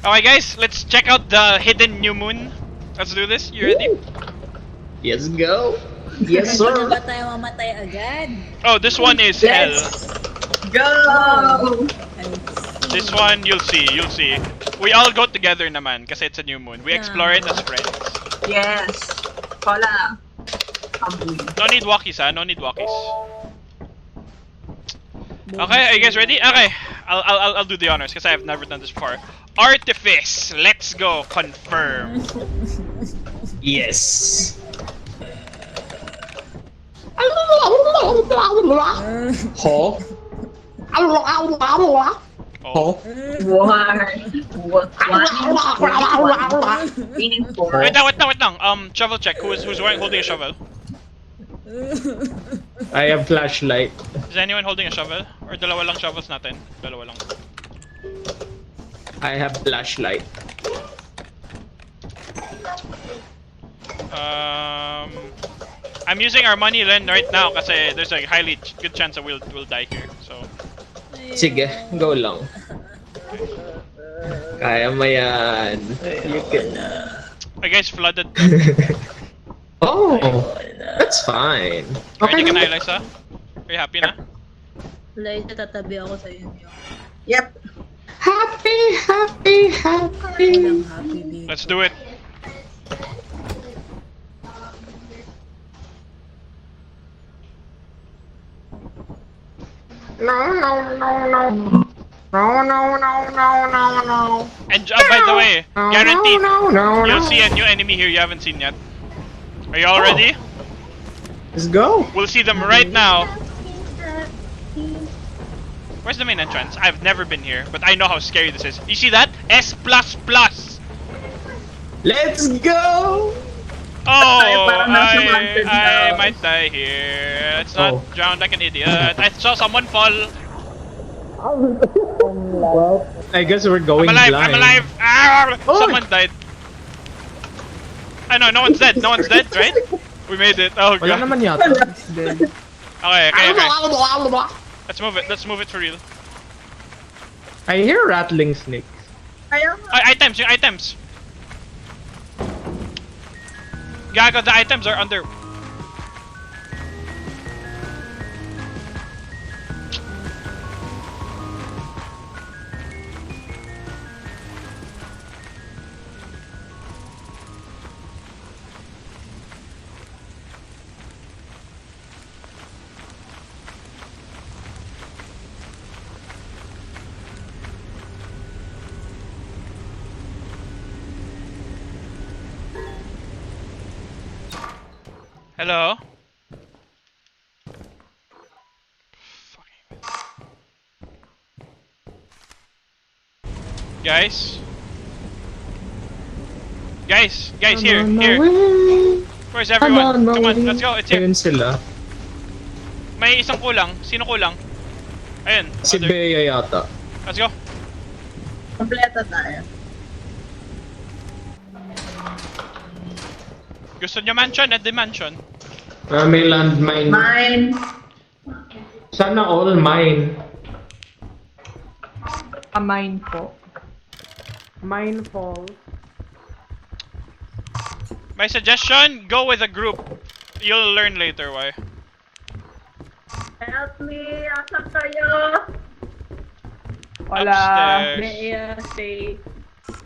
Okay guys, let's check out the hidden new moon. Let's do this. You ready? Yes, go. Yes, Hindi na sir. ba tayo mamatay agad? Oh, this one is hell. Let's go! Ay, This one, you'll see. We all go together naman kasi it's a new moon. We explore it as friends. Yes. Pala. Amoy. No need walkies, No need walkies. Okay, are you guys ready? Okay, I'll do the honors because I have never done this before. Artifice. Let's go. Confirm. Yes. Ho? Oh. Ho? Meaning for. Wait lang. Shovel check. Who's holding a shovel? I have flashlight. Is anyone holding a shovel? Or dalawa lang shovels natin? Dalawa lang. I have flashlight. I'm using our money Len right now kasi there's a highly good chance that we'll die here. So Sige, go lang. Kaya mo yan. You can... I guys flooded. Oh, that's fine. Ready ka na, lang. Eliza? Are you happy na? Liza, tatabi ako sa inyo. Yep. Happy, happy, happy. Walang happy dito. Let's do it. No, no, no, no. No, no, no, no, no, no. And by the way, No, guaranteed, no, no, no, you'll no. see a new enemy here you haven't seen yet. Are you all ready? Let's go. We'll see them right now. Where's the main entrance? I've never been here, but I know how scary this is. You see that? S++! Let's go. Oh, parang nasa mountain I na. might die here. Let's not Oh. drown like an idiot. I saw someone fall. I guess we're going I'm alive, blind. I'm alive! Ah! Oh. Someone died. I know, no one's dead, no one's dead, right? We made it. Oh Wala god. naman yata. Okay. Let's move it for real. I hear rattling snakes. Kaya Items, yung items! Gago, the items are under... Hello? Guys? Guys, here. Where's everyone? Come on, let's go, it's here. Ayun sila. May isang kulang. Sino kulang? Ayun. Si other. Bea yata. Let's go. kompleto tayo. Gusto nyo mansion at the mansion? May landmine. Mine. Sana all mine. Mine po. Mine fall. My suggestion, go with a group. You'll learn later why. Help me! Asan kayo? Wala. Upstairs. Bea, stay.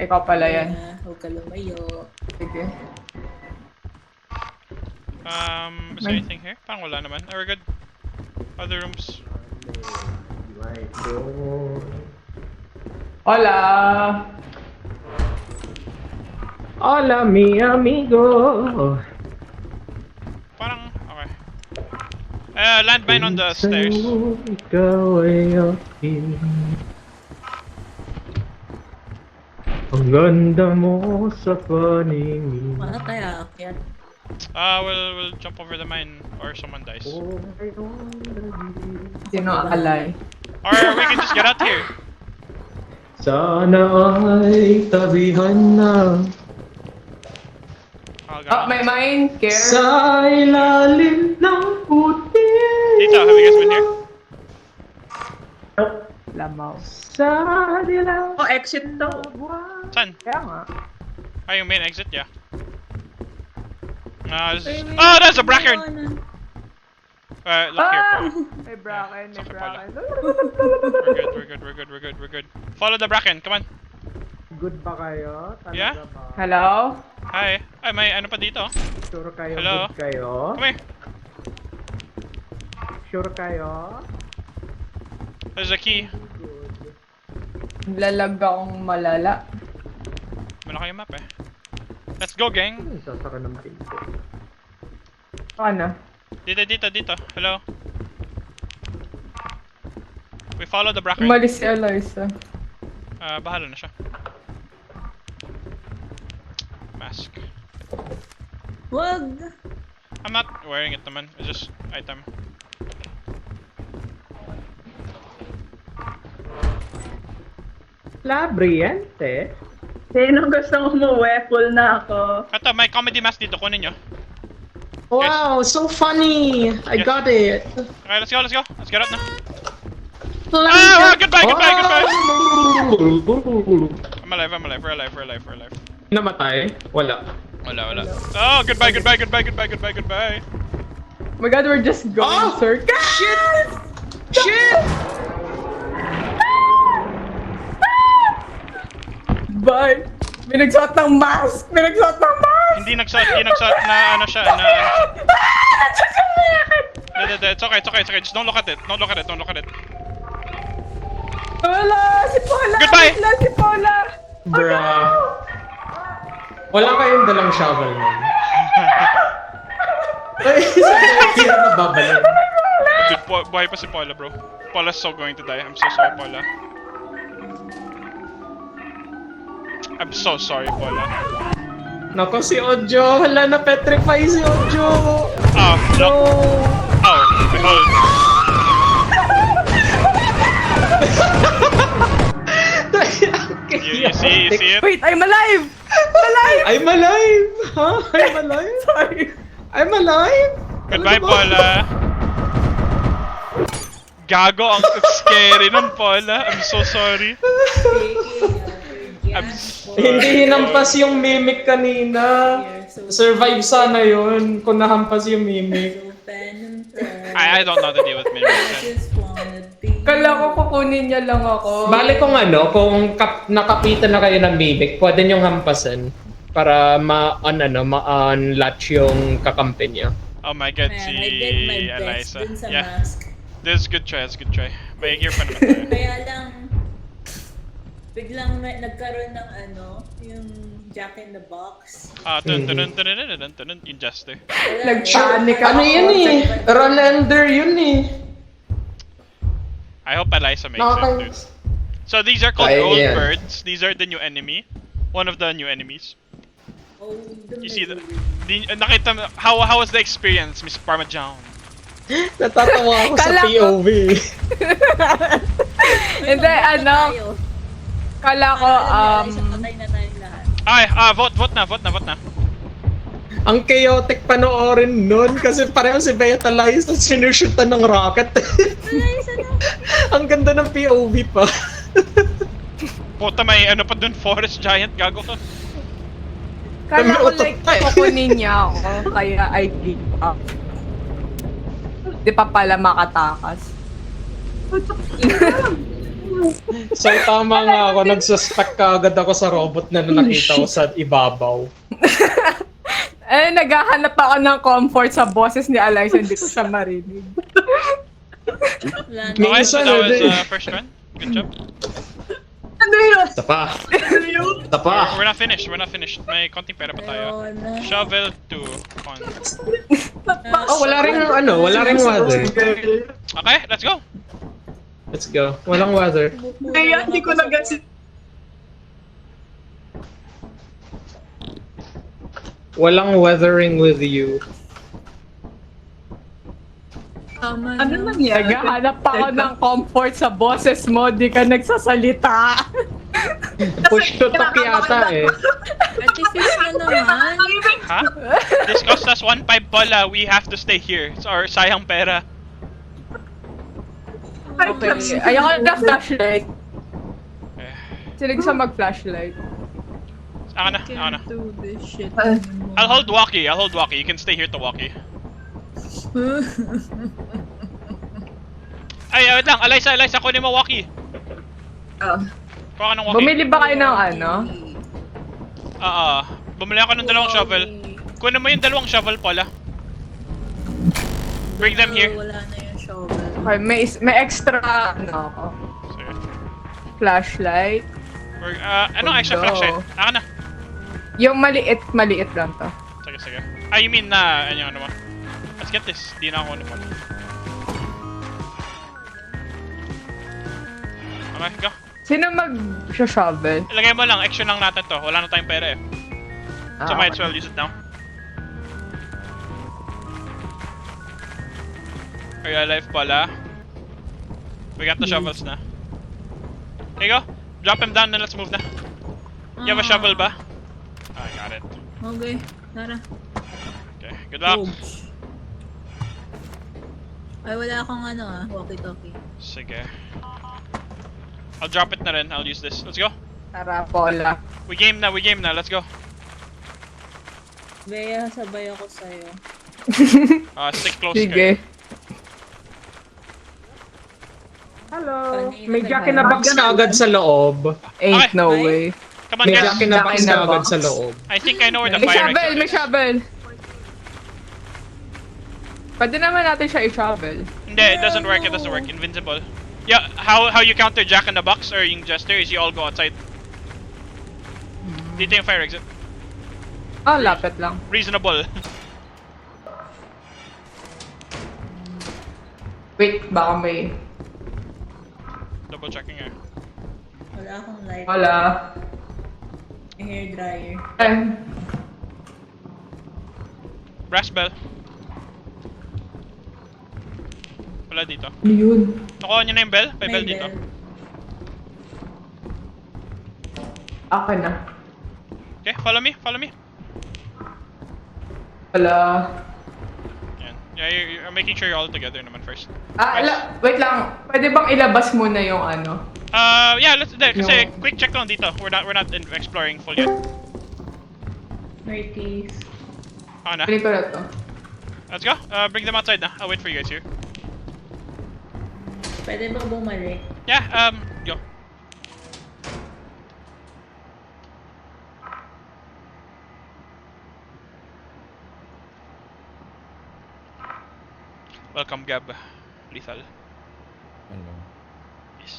Ikaw pala yan. Bea, huwag ka lumayo. Sige. Is there anything here? Parang wala naman. Are we good? Other rooms. Hola. Hola, mi amigo. Parang, okay. Landmine on the stairs. Ikaw ay akin. Ang ganda mo sa paningin. Wala tayo akyat. We'll jump over the mine or someone dies. Sino alay? Or we can just get out here. Sana ay tabihan na Oh, Oh, God. may mine. Care. sa ilalim ng puti. Dito, have you guys been here? Lamaw. Sa dilaw. Oh, exit daw. Saan? Kaya nga. Ah, yung main exit, yeah. Oh, that's a bracken! Look here, Ah! po. May bracken, may Saka pala. bracken. We're good. Follow the bracken, come on. Good ba kayo? Talaga Yeah? ba? Hello? Hi. Ay, may ano pa dito? Sure kayo? Hello? Good kayo? Come here. Sure kayo? There's a key. Lalag akong malala. Malaki yung map eh. Let's go, gang. Sasara ng pinto. Ano? Dito. Hello. We follow the bracken. Umalis si Eliza. Bahala na siya. Mask. Wag! I'm not wearing it naman. It's just item. La Briente. Sino gusto mo umuwi? Full na ako. Ito, may comedy mask dito. Kunin nyo. Wow, so funny! I Yes. got it! Okay, let's go, let's go. Let's get up now. Like Ah, it. goodbye, goodbye, goodbye. Oh! I'm alive, I'm alive. We're alive, we're alive, we're alive. Namatay? Wala. Wala, wala. Oh, goodbye, goodbye, goodbye, goodbye, goodbye, goodbye. Oh my god, we're just going Oh! circles. Shit! Shit! Bye! May nagsuot ng mask! May nagsuot ng mask! Hindi nagsuot na ano siya, na... It's okay, it's okay, it's okay. Just don't look at it, don't look at it, don't look at it. Wala! Si Paula! Goodbye! Wala si Paula! Bruh. Wala kayong dalang shovel nun. Ay, hindi na babalik. Dude, buhay pa si Paula, bro. Paula's so going to die. I'm so sorry, Paula. I'm so sorry, Paula. Nako si Ojo, hala na petrify si Ojo. Oh, No. look. Oh, behold. You see it? Wait, I'm alive! Alive! I'm alive! Huh? I'm alive? Sorry. I'm alive? Goodbye, Ano ba? Paula. Gago, ang scary nun, Paula. I'm so sorry. I'm so Hindi hinampas yung mimic kanina. Survive sana yun kung nahampas yung mimic. I don't know how to deal with mimics. Kala ko kukunin niya lang ako. Bale kung ano, kung nakapitan na kayo ng mimic, pwede niyong hampasan para ma-unlatch yung kakampi niya. Oh my god, Man, si I did my best Eliza. dun sa Yeah, mask. this is good try, that's good try. May gear pa naman tayo. Kaya lang, biglang nagkaroon ng yung Jack in the Box. Yung Jester. Nag-panic ako. Ano yun eh? Run under yun eh. I hope Eliza makes it, dude. So these are called Kaya old yan. birds. These are the new enemy. One of the new enemies. Oh, You see the... nakita mo, how was the experience, Miss Parmesan? Natatawa ako sa Kala ko- POV. Hindi, ano, kala ko, patay na tayong lahat. Ay, vote na. Ang chaotic panoorin nun kasi pareho si Beta Lies at sinushoota ng rocket. Ang ganda ng POV pa. Puta, may ano pa dun, forest giant, gago ka. kala ko Utot like pa eh. kukunin niya ako, kaya I give up. Di pa pala makatakas. So tama nga ako, nagsuspect ka agad ako sa robot na nakita ko sa ibabaw. Eh, naghahanap ako ng comfort sa boses ni Eliza, hindi ko siya marinig. Wala na. Okay, so Minsan, that was eh. first run. Good job. Ano yun? Tapa. Tapa. We're not finished. May konting pera pa tayo. Ayun na. Shovel 2 on. Oh, wala ring weather. Okay, let's go. Let's go. Walang weather. Kaya hindi ko nag-gets. Walang weathering with you. Tama Ano na. nangyari? Naghahanap ako ng comfort sa boses mo, di ka nagsasalita. Push to talk yata eh. Artifice na naman. Huh? This cost us 1.5 Paula. We have to stay here. It's our sayang pera. Okay, ayoko na flashlight. Eh, Sinig sa mag-flashlight. Ako na. Can't do this shit I'll hold walkie. You can stay here to walkie. Ay, wait lang. Eliza, kunin mo walkie. Kuha ka ng walkie. Bumili ba kayo ng ano? Bumili ako ng dalawang shovel. Kunin mo yung dalawang shovel, Paula. Bring them here. Wala na yung shovel. Okay, may extra ano ako. Sige. Flashlight. Anong extra Go. flashlight? Ako na. Yung maliit lang to. Sige. You mean na, ano mo? Let's get this. Di na ako naman. Okay, go. Sino mag-shovel? Ilagay mo lang, action lang natin to. Wala na tayong pera eh. So might as well use it now. Are you alive, Paula? We got the shovels na. Here you go. Drop him down and let's move na. You have a shovel ba? I got it. Okay, tara. Okay, good luck. Oops. Ay, wala akong walkie-talkie. Sige. I'll drop it na rin. I'll use this. Let's go. Tara, Paula. We game na. Let's go. Bea, sabay ako sa'yo. Stick close Sige. kayo. Hello. May Jack in the Box ka agad sa loob. Ain't Okay. no Ay. way. Come on, May guys. Jack in the Box Jack in ka the agad Box. sa loob. I think I know where the May fire shovel, exit may is. shovel. Pwede naman natin siya i-shovel. Hindi, it doesn't work. Invincible. Yeah, how you counter Jack in the Box or yung Jester is you all go outside. Dito yung fire exit. Oh, lapit lang. Reasonable. Wait, baka may... Double checking here. Wala akong light. Wala. Hair dryer. Eh, Brass bell. Wala dito. ano yun? Nakuha niyo na yung bell? May bell dito. Akin na. Okay, follow me. Wala. Yan. Yeah, you're making sure you're all together naman first. Wait lang. Pwede bang ilabas muna yung ano? Yeah, let's do kasi No. quick check lang dito. We're not exploring full yet. Merties. Na. Pwede ko na to. Let's go. Bring them outside na. I'll wait for you guys here. Pwede ba bumalik? Yeah, go. Welcome, Gab. Lethal. Hello. Yes.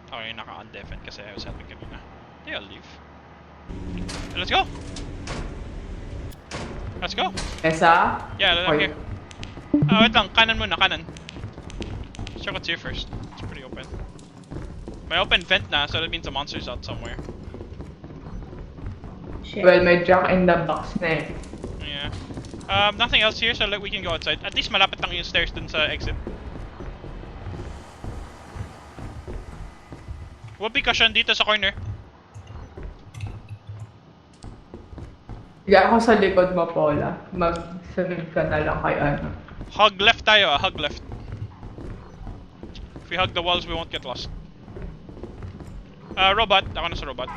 Okay, naka-undeafen kasi I was helping kanina. Yeah, I'll leave. Let's go! Let's go! Esa? Yeah, I'm Okay. here. Wait lang. Kanan muna, kanan. Let's check what's here first. It's pretty open. May open vent na, so that means the monster's out somewhere. Shit. Well, may Jack in the Box na eh. Yeah. Nothing else here, so we can go outside. At least malapit lang yung stairs dun sa exit. Whoopee cushion dito sa corner. Sige ako sa likod mo, Paula. Magsunod ka na lang kay ano. Hug left tayo, hug left. If we hug the walls, we won't get lost. Robot. Ako na sa robot.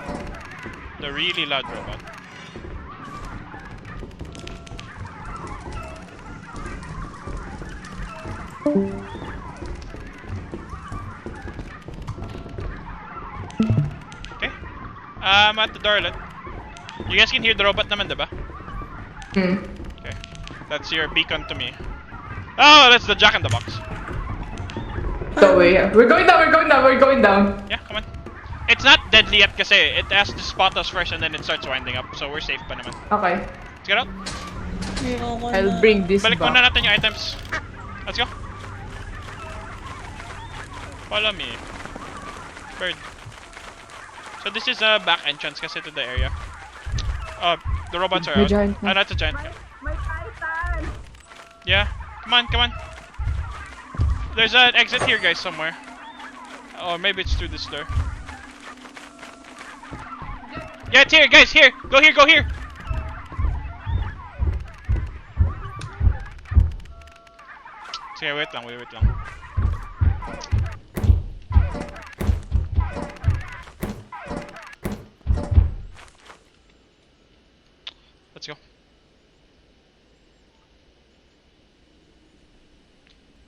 The really loud robot. Okay. I'm at the toilet. You guys can hear the robot naman, diba? Okay. That's your beacon to me. Oh, that's the Jack in the Box. So we're going down. Yeah, come on. It's not deadly yet kasi it has to spot us first and then it starts winding up. So we're safe pa naman. Okay. Let's get out. Ayoko I'll na. bring this Balik back. muna natin yung items. Let's go. Follow me. Bird. So this is a back entrance kasi to the area. The robots are May out. giant Ah, that's a giant. My Titan! Yeah. Come on. There's an exit here, guys, somewhere. Or maybe it's through this door. Yeah, it's here, guys. Here. Go here. Sige, wait lang. Let's go.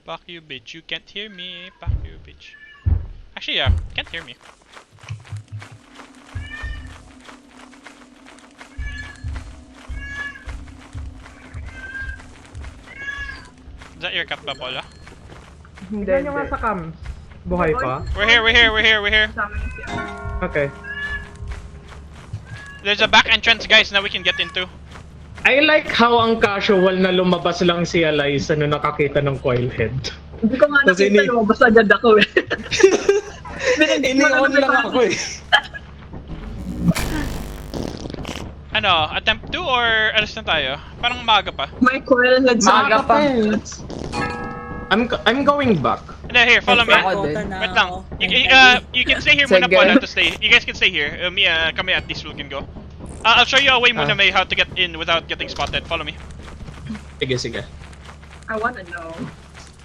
Fuck you, bitch. You can't hear me. Fuck you, bitch. Actually, yeah. Can't hear me. Is that your cat ba, Paula? Tignan nyo nga sa cam. Buhay pa? We're here. Kasama niya si Okay. There's a back entrance, guys, na we can get into. I like how ang casual na lumabas lang si Eliza na nakakita ng coil head. Hindi ko nga Kasi nakita, lumabas agad ako eh. Ini-on lang ako eh. Ano, attempt 2 or alas na tayo? Parang umaga pa. May coil head sa Maaga pa. I'm going back. Hindi, here, follow me. Ako din. Wait lang. You can stay here muna, Sige. Paula, to stay. You guys can stay here. Kami at least we can go. I'll show you a way muna, May, how to get in without getting spotted. Follow me. Sige. I wanna know.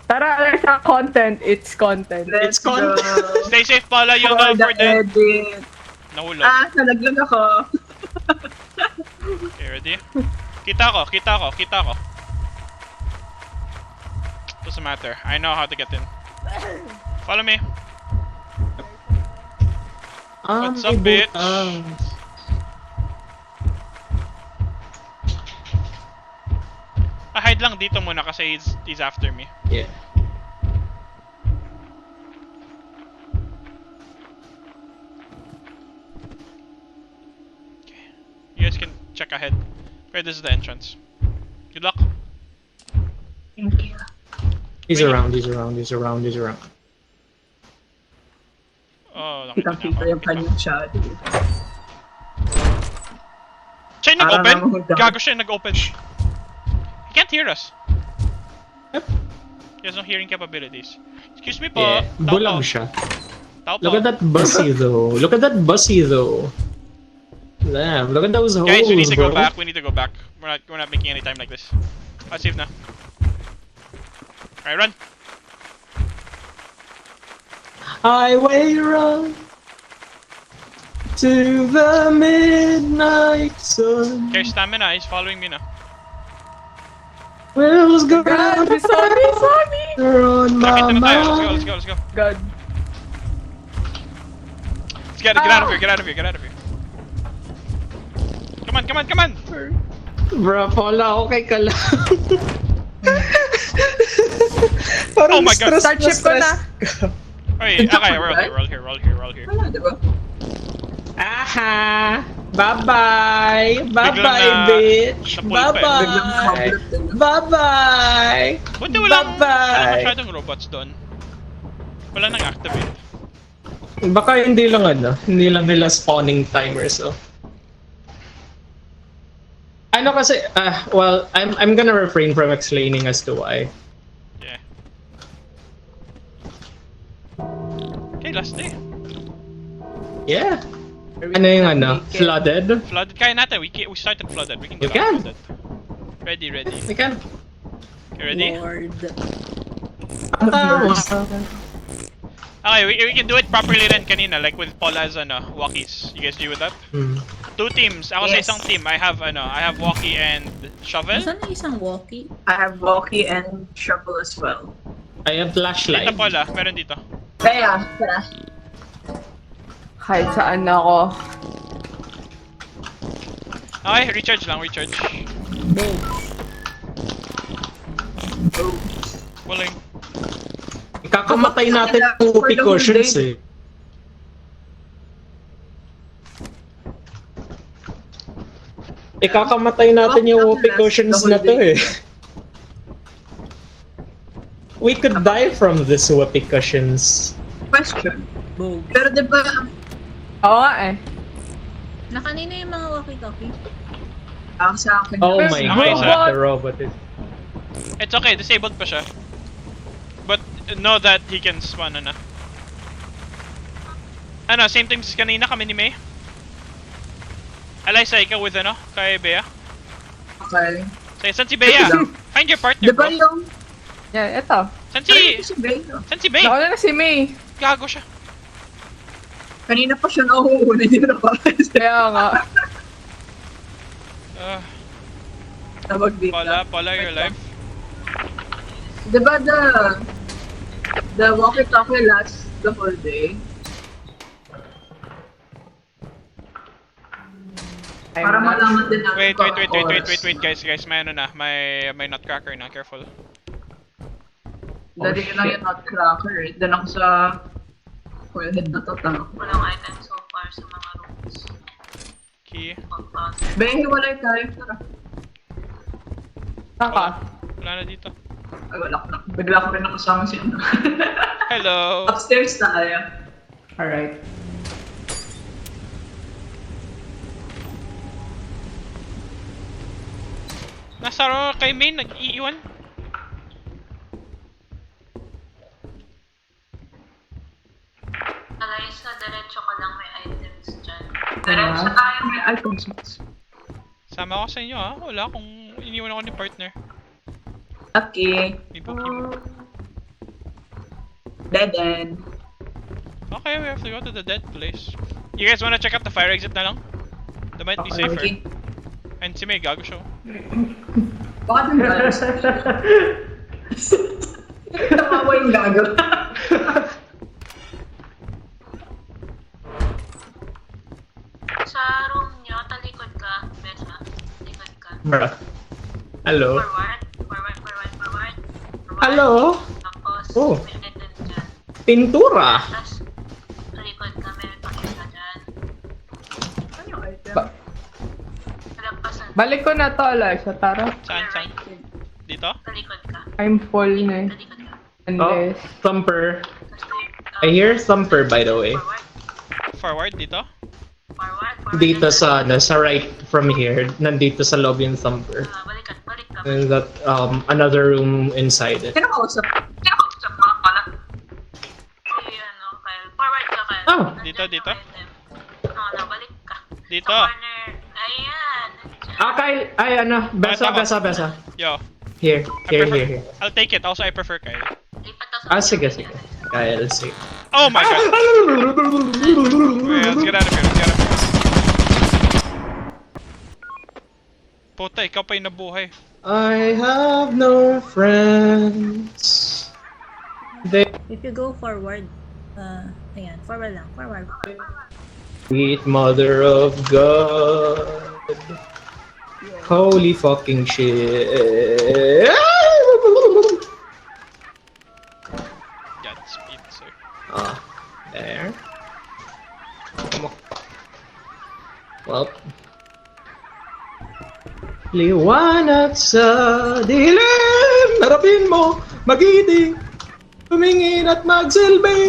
Tara, alam sa content, it's content. It's content. Stay safe, Paula. You'll For know the for the... edit. Nahulog. Nalaglag ako. Okay, ready? Kita ko. Doesn't matter. I know how to get in. Follow me. What's up, bitch? Hide lang dito muna kasi he's after me. Yeah. You guys can check ahead. Okay, this is the entrance. Good luck. Thank you. He's Wait. around. Oh, nakita niya Kitang-kita ako. yung kanyang shadow. Siya yung Parang nag-open? nahuhulog. Gago siya yung nag-open. He can't hear us. He has no hearing capabilities. Excuse me po. Yeah. Tao Bulag po. siya. Tao po. Look at that bussy though. Damn, look at those holes, Guys, we need to bro. go back. We're not making any time like this. I'll save na. Alright, run. Highway run to the midnight sun. Okay, stamina. He's following me now. Wheels go God, round sorry! on my Nakita na tayo. mind. Let's go. God. Let's get out of here. Get out of here. Come on. Bro, Paula, okay ka lang. Oh my God. Start ship ko na. Okay, we're all here. Wala, diba? Aha! Bye-bye! Bye-bye, Biglang bitch! napulpa eh. Biglang Bye-bye! mablot din. Bye-bye! Buti walang Bye-bye! masyadong robots doon. Wala nang activate. Baka hindi lang nila spawning timer, so. Ano kasi, well, I'm gonna refrain from explaining as to why. Yeah. Okay, last day. Yeah. Ano yung flooded? Flooded. Kaya natin. We started flooded. We can You get out can. flooded. Ready. We can. Okay, ready? Lord. Okay, we can do it properly rin kanina, like with Paula's walkies. You guys do with that? Hmm. 2 teams. Ako sa isang team. I have walkie and shovel. Saan na isang walkie? I have walkie and shovel as well. I have flashlight. Dito Paula, meron dito. Kaya, tara. Kahit saan ako. Okay, recharge. Boom. Walang. Ikakamatay natin ang whoopee cushions eh. Ikakamatay natin yung whoopee cushions na to eh. We could die from this whoopee cushions. Question. Boom. Pero diba, Oo nga eh. Na kanina yung mga walkie-talkie? sa akin. Oh my Okay, god, sir. the robot is... It's okay, disabled pa siya. But know that he can spawn na. Same thing kanina kami ni May. Alyssa, ikaw with kay Bea. Okay. Saan si Bea? Find your partner, Diba bro. yung... Yan, eto. Saan Si Bey, no? si Bea? Nauna na si May. Gago siya. Kanina pa siya nauuna, hindi na napakas. Kaya nga. Tawag dito. Paula, you're alive. Diba the walkie-talkie lasts the whole day? Para malaman din natin Wait, kung anong oras. guys, may nutcracker na, careful. Dali ko lang yung nutcracker eh. Doon ako sa coilhead na tatanok. Walang item so far sa mga rooms. Key. Beh, hiwalay tayo. Tara. Saka. Wala na dito. Ay, wala ko na. Bigla ko rin nakasama si ano. Hello. Upstairs na kaya. Alright. Nasa kay main, nag-iiwan. Alaysa, diretso ka lang may items dyan. Diretso tayo, may I'll consult. Sama ako sa inyo ha. Wala akong iniwan ako ni partner. Okay. Ibo. Dead end. Okay, we have to go to the dead place. You guys wanna check out the fire exit na lang? That might be safer. Okay. And si May gago siya. Baka dun guys. Tawawa yung gago. Sa room nyo, talikod ka. Besa. Talikod ka. Bruh. Hello? Forward. Hello? Tapos, Oh. may dead dyan. Pintura! Tapos, talikod ka. Meron pakita dyan. Ano yung item? Talagpasan. Balik ko na to, Alexa. Tara. Saan? Dito? Talikod ka. I'm full na eh. Talikod ka. Oh, Unless... thumper. Tapos, I hear thumper by the way. Forward dito? Forward. Dito sa, sa right from here. Nandito sa lobby yung thumper. Balik ka. And that, another room inside it. Sino kausap? Mga pala. Si, Kyle. Forward ka, Kyle. Oh. Nandyan Dito? yung item. Balik ka. Dito. Sa corner. Ayan. Kyle, besa. Yo. Here. I'll take it. Also, I prefer Kyle. Lipat daw sa Sige. Kyle, sige. Oh my god! Wait, let's get out of here. Puta, ikaw pa yung nabuhay. I have no friends. If you go forward, ayan, forward lang, forward. Sweet mother of God. Holy fucking shit. Godspeed, sir. There. Come on. Well. Liwanag sa dilim, harapin mo, magiting, tumingin at magsilbi.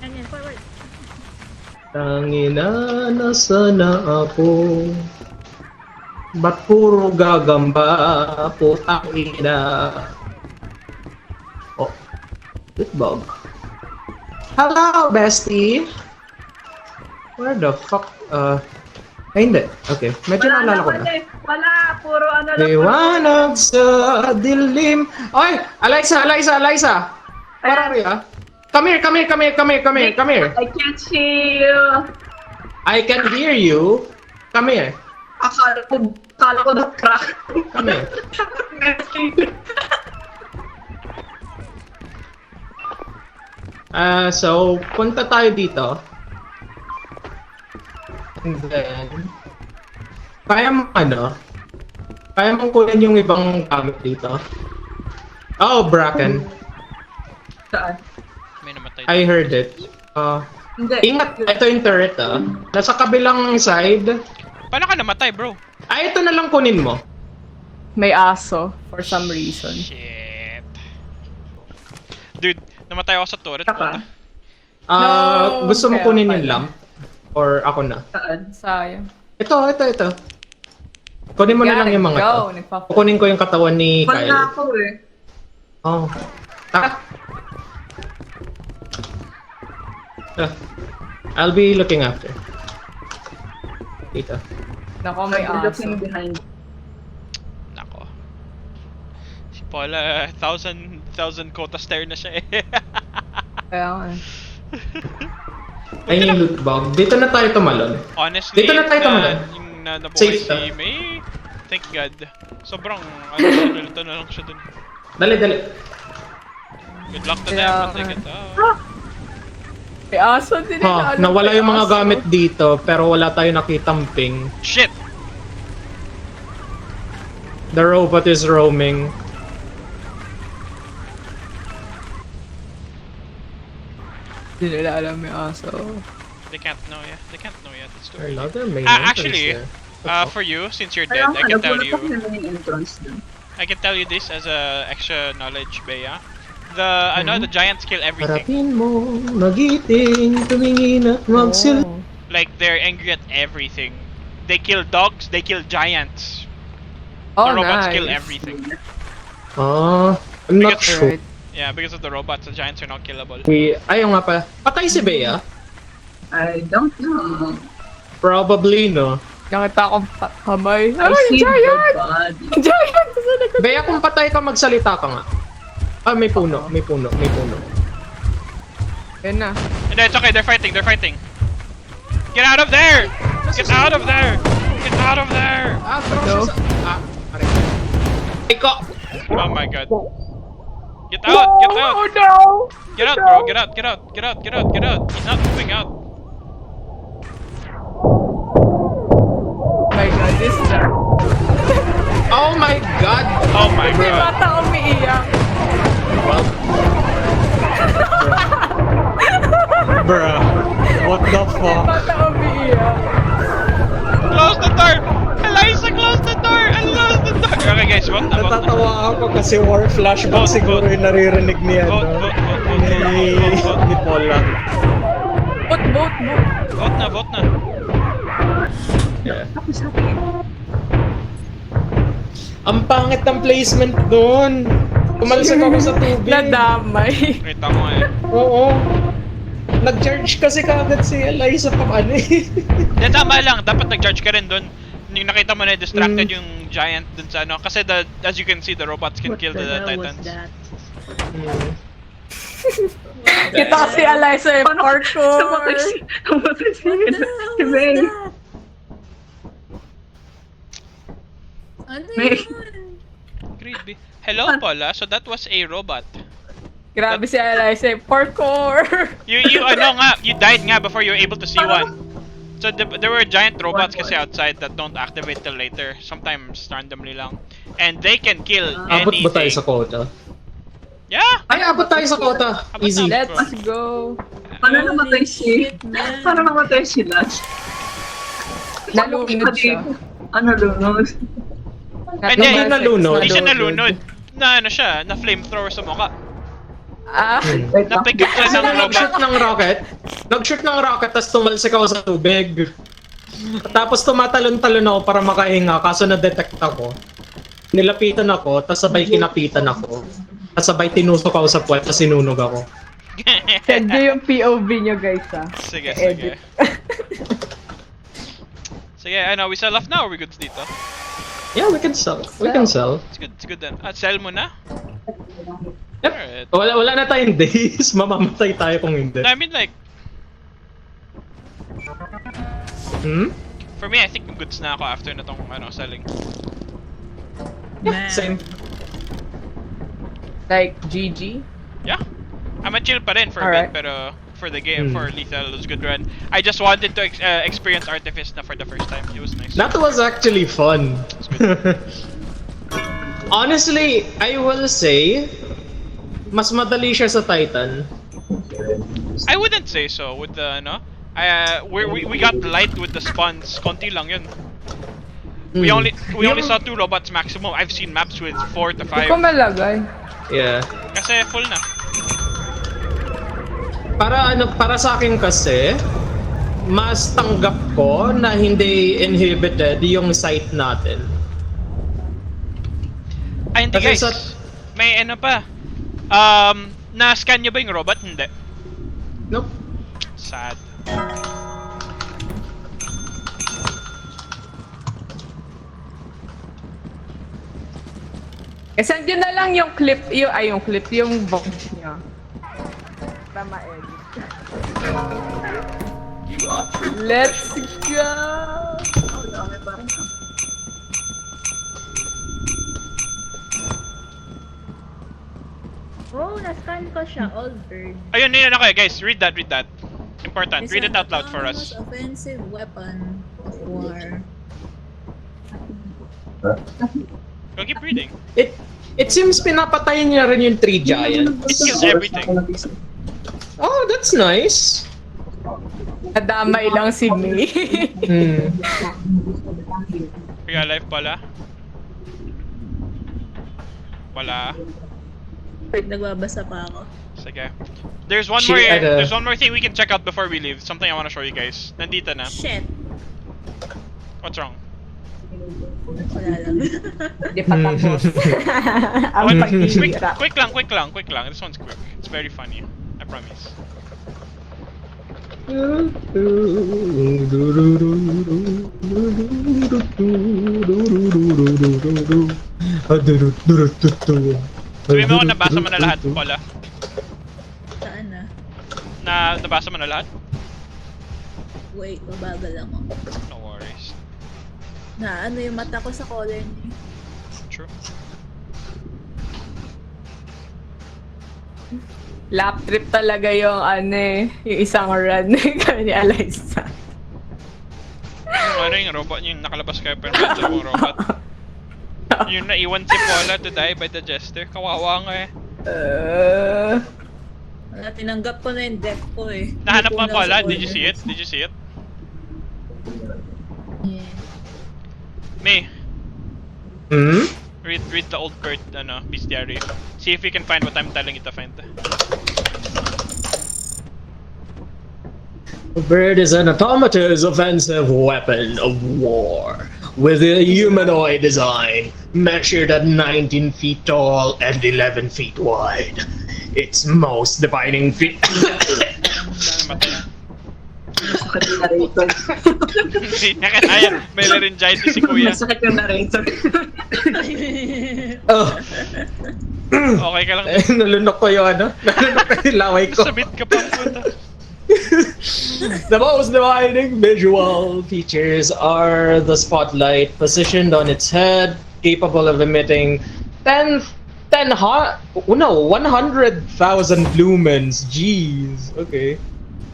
Ayan, forward. Tangina na sana ako. Ba't puro gagamba, putang ina. Oh, bitbog. Hello, bestie. Where the fuck? Ay, hindi. Okay, medyo naalala ko na. Wala, puro ano lang. Liwanag sa dilim. Oy, Alexa. Where are you? Come here. I can't see you. I can hear you. Come here. Akala ko na-crack. Come here. So, punta tayo dito. And then, kaya mong kunin yung ibang gamit dito. Oh, Bracken. Saan? May namatay. I heard it. Hindi. Ingat, ito yung turret Nasa kabilang side. Paano ka namatay, bro? Ito na lang kunin mo. May aso for some reason. Shit. Dude, namatay ako sa turret. Saka? No, Gusto mo kaya kunin pala. yung lamp? Or ako na? Saan? Sayang. Ito. Kunin mo na lang yung mga to. Kukunin ko yung katawan ni Wala Kyle. ako eh. Oh. I'll be looking after. Dito. Nako, may I'm aso. looking behind. Nako. Si Paula, 1,000 quota stare na siya eh. Kaya nga. Ay, yung loot bag. Dito na tayo tumalon. Honestly, Dito na tayo tumalon. yung nabuhay Safe si to. May, thank God. Sobrang, nalito na lang siya dun. Dali. Good luck to Kaya them, nga. but they get out. May aso din Nawala yung mga aso. gamit dito, pero wala tayo nakitang ping. Shit! The robot is roaming. Hindi nila alam may aso. They can't know yet. It's too Or early. another main Actually, entrance there. for you, since you're Kaya dead, nga, I can tell nagulat ako you. na yung entrance dun. I can tell you this as a extra knowledge, Bea. I know the giants kill everything. Harapin mo, magiting, tumingin at magsil. Oh. Like they're angry at everything. They kill dogs. They kill giants. Oh, The robots nice. kill everything. Ah, I'm not Because- sure. Yeah, because of the robots, the giants are not killable. Ayaw nga pala. Patay si Bea? I don't know. Probably, no? Nakita akong kamay. I Ay, see giant! the body. Giant! Sa likod. Bea, kung patay ka, magsalita ka nga. May puno. May puno. May puno. Yan na. And it's okay, they're fighting. Get out of there! Get out of there! Get out of there! Throw siya sa... Aray. Iko! Oh my god. Get out! Get out! Oh no! Get out, bro! Get out! He's not moving out. Oh my god, this is that. Oh my god! Oh my May god. bata umiiyak. Bruh. What the fuck? Bata umiiyak. Close the door! Eliza, close the door! Close the door! Okay guys, vote na. Natatawa ako kasi war flashback Vote, siguro vote. yung naririnig ni Vote, ano. vote. Ni Paula. Vote na. Tapos sabi, Ang pangit ng placement doon. Tumalsik ako sa tubig. Nadamay. Kita mo eh. Oo. Nag-charge kasi kagad si Eliza pang ano eh. Hindi, tama lang. Dapat nag-charge ka rin dun. Yung nakita mo na distracted yung giant dun sa ano. Kasi as you can see, the robots can kill the titans. Kita kasi Eliza yung parkour. Namatay si May. Ano May- yun? Creepy. Hello, Paula. So that was a robot. Grabe si Eliza yung parkour. You died nga before you were able to see one. So there were giant robots kasi outside that don't activate till later. Sometimes randomly lang. And they can kill Abot anything. ba tayo sa quota? Yeah! Ay, abot tayo sa quota. Abot Easy. na. Let's go. Paano namatay si... Paano namatay si Lash? Nalunod siya. Ano lunod? Hindi, Hindi nalunod. Hindi siya nalunod. Na ano siya, na flamethrower sa mukha. Ah, Wait lang. Na-pick up siya Kasi ng robot. nag-shoot ng rocket. Nag-shoot ng rocket, tapos tumalsik ako sa tubig. Tapos tumatalon-talon ako para makahinga, kaso na-detect ako. Nilapitan ako, tapos sabay kinapitan ako. Tapos sabay tinusok ako sa puwet, tapos sinunog ako. send nyo yung POV nyo guys ah. Sige. Edit. Sige, ano, we sell off now or we good dito? Yeah, we can sell. We can sell. It's good then. Sell mo na? Yep. Alright. Wala na tayong days. Mamamatay tayo kung hindi. No, I mean like, Hmm? for me, I think goods na ako after na tong ano, selling. Same. Like GG. Yeah. I'm a chill pa rin for a Alright. bit, pero for the game, for Lethal, it was a good run. I just wanted to experience Artifice na for the first time. It was nice. That was actually fun. Honestly, I will say, mas madali siya sa Titan. I wouldn't say so with the, no? We got light with the spawns. Konti lang yun. We only saw 2 robots maximum. I've seen maps with 4 to 5. Hindi ko malagay. Yeah. Kasi full na. Para sa akin kasi, mas tanggap ko na hindi inhibited yung sight natin. Ay, hindi Kasi guys. May ano pa. Na-scan nyo ba yung robot? Hindi. Nope. Sad. Send nyo na lang yung clip, yung voice nyo. Para ma-edit. You are treated Let's go! Oh, na-scan ko siya, old bird. Ayun, okay guys. Read that. Important. Read it out loud for us. Most offensive weapon of war. Go keep reading. It seems pinapatay niya rin yung 3 giants. It kills everything. Oh, that's nice. Nadamay lang si May. Real life pala. Wala. Nagbabasa pa ako. Sige. There's one more thing we can check out before we leave. Something I want to show you guys. Nandito na. Shit. What's wrong? Wala lang. Hindi pa tapos. Ang Okay, paghihirap. quick lang. This one's quick. It's very funny. I promise. Sabihin mo kung nabasa mo na lahat, Paula. Saan na? Nabasa mo na lahat? Wait, mabagal ako. No worries. Na ano yung mata ko sa colony. True. Lap trip talaga yung yung isang run ni Eliza. Yung robot, yung nakalabas kayo pero yung robot. Yung naiwan si Paula to die by the jester. Kawawa nga eh. Wala, tinanggap ko na yung death ko eh. Nahanap mo Pupunaw sa Paula? corner. Did you see it? Did you see it? Yeah. May, Hmm? read the old Kurt bestiary. See if you can find what I'm telling you to find. A bird is an automaton's offensive weapon of war, with a humanoid design, measured at 19 feet tall and 11 feet wide. Its most defining Namatay na. Masakit yung narrator. Hindi niya kaya. May laryngitis si Kuya. Masakit yung narrator. Oh, Okay ka lang. nalunok ko yung nalunok ko yung laway ko. Sabit ka pa. Puta. The most defining visual features are the spotlight positioned on its head, capable of emitting 100,000 lumens. Jeez. Okay.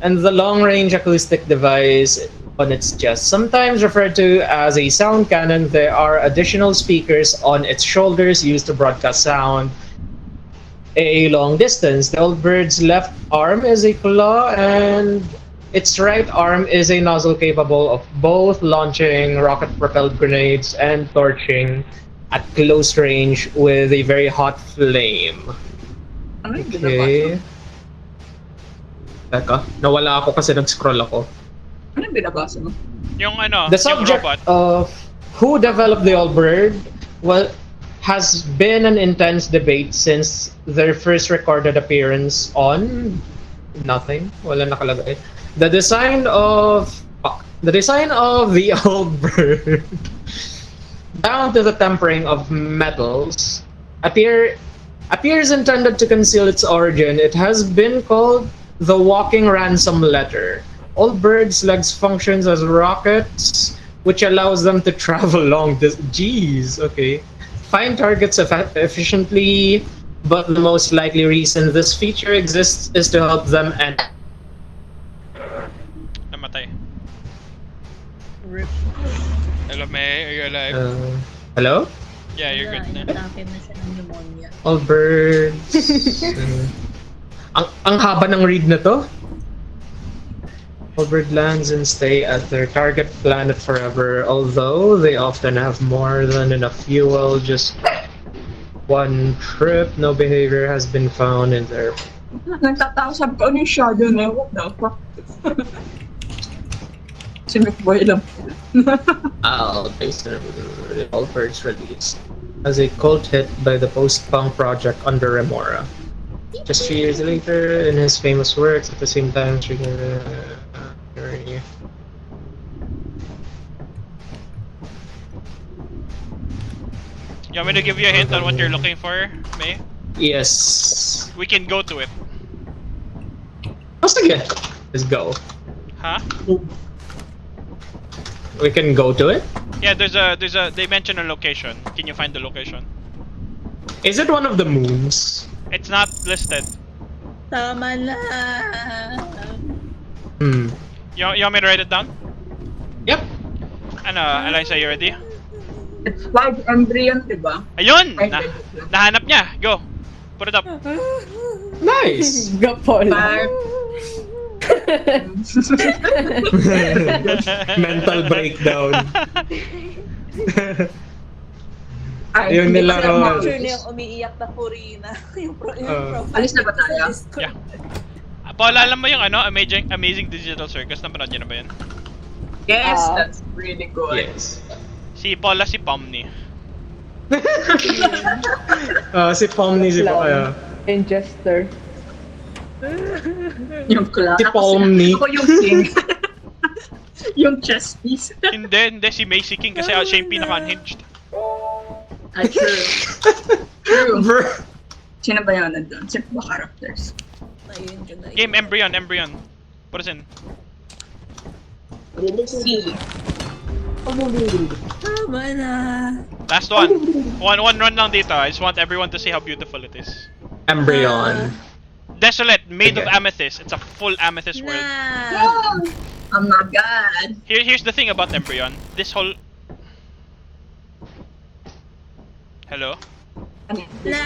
And the long-range acoustic device on its chest, sometimes referred to as a sound cannon. There are additional speakers on its shoulders used to broadcast sound a long distance. The old bird's left arm is a claw, and its right arm is a nozzle capable of both launching rocket-propelled grenades and torching at close range with a very hot flame. Ano yung Okay. Teka, nawala ako kasi nag-scroll ako. Ano yung binabasa mo? Yung The yung subject robot. of who developed the old bird has been an intense debate since their first recorded appearance on nothing. Wala nakalagay. The design of the old bird, down to the tempering of metals, appears intended to conceal its origin. It has been called the walking ransom letter. Old bird's legs functions as rockets, which allows them to travel long distance. Jeez, okay. Find targets efficiently, but the most likely reason this feature exists is to help them and Namatay. Rip. Hello, May. Are you alive? hello? Yeah, you're good na. Inatake na siya ng pneumonia. Old birds. Ang haba ng read na to. Old bird lands and stay at their target planet forever, although they often have more than enough fuel. Just one trip, no behavior has been found in their. Nagtataka, sabi ko, ano yung shadow na yun? What the fuck? Si McBoy lang. Based on all birds released as a cult hit by the post-punk project under Remora. Just 3 years later, in his famous works, at the same time, You want me to give you a hint on what you're looking for, May? yes. We can go to it. Oh, sige. Let's go. Huh? We can go to it. Yeah, they mention a location. Can you find the location? Is it one of the moons? It's not listed. Tama na. You want me to write it down? Yep. Eliza, you ready? It's 5 embryon, diba? Ayun! Nahanap niya. Go. Put it up. Nice. Gapol. 5. Mental breakdown. Ay, Yung hindi nila ko alam. ko- Picture niya yung umiiyak na Purina. yung profile. Alis na ba tayo? Yeah. Paula, alam mo yung Amazing Digital Circus? Napanood niyo na ba yun? Yes, Ah. that's really good. Yes. Si Paula, si Pomni. Si Pomni si pa kaya. And Jester. Yung clown. Si Pomni. Ako yung king. Yung chess piece. Hindi, si Macy King kasi siya yung pinaka-unhinged. Ah, true. True. Bro. Sino ba yun nandun? Sino ba characters? Ayun ka na. Game Embryon. Put us in. Si. Tama na. Last one. One run lang dito. I just want everyone to see how beautiful it is. Embryon. Desolate, made of Okay. amethyst. It's a full amethyst world. Na. Oh my god. Here's the thing about Embryon. This whole... Hello? Na.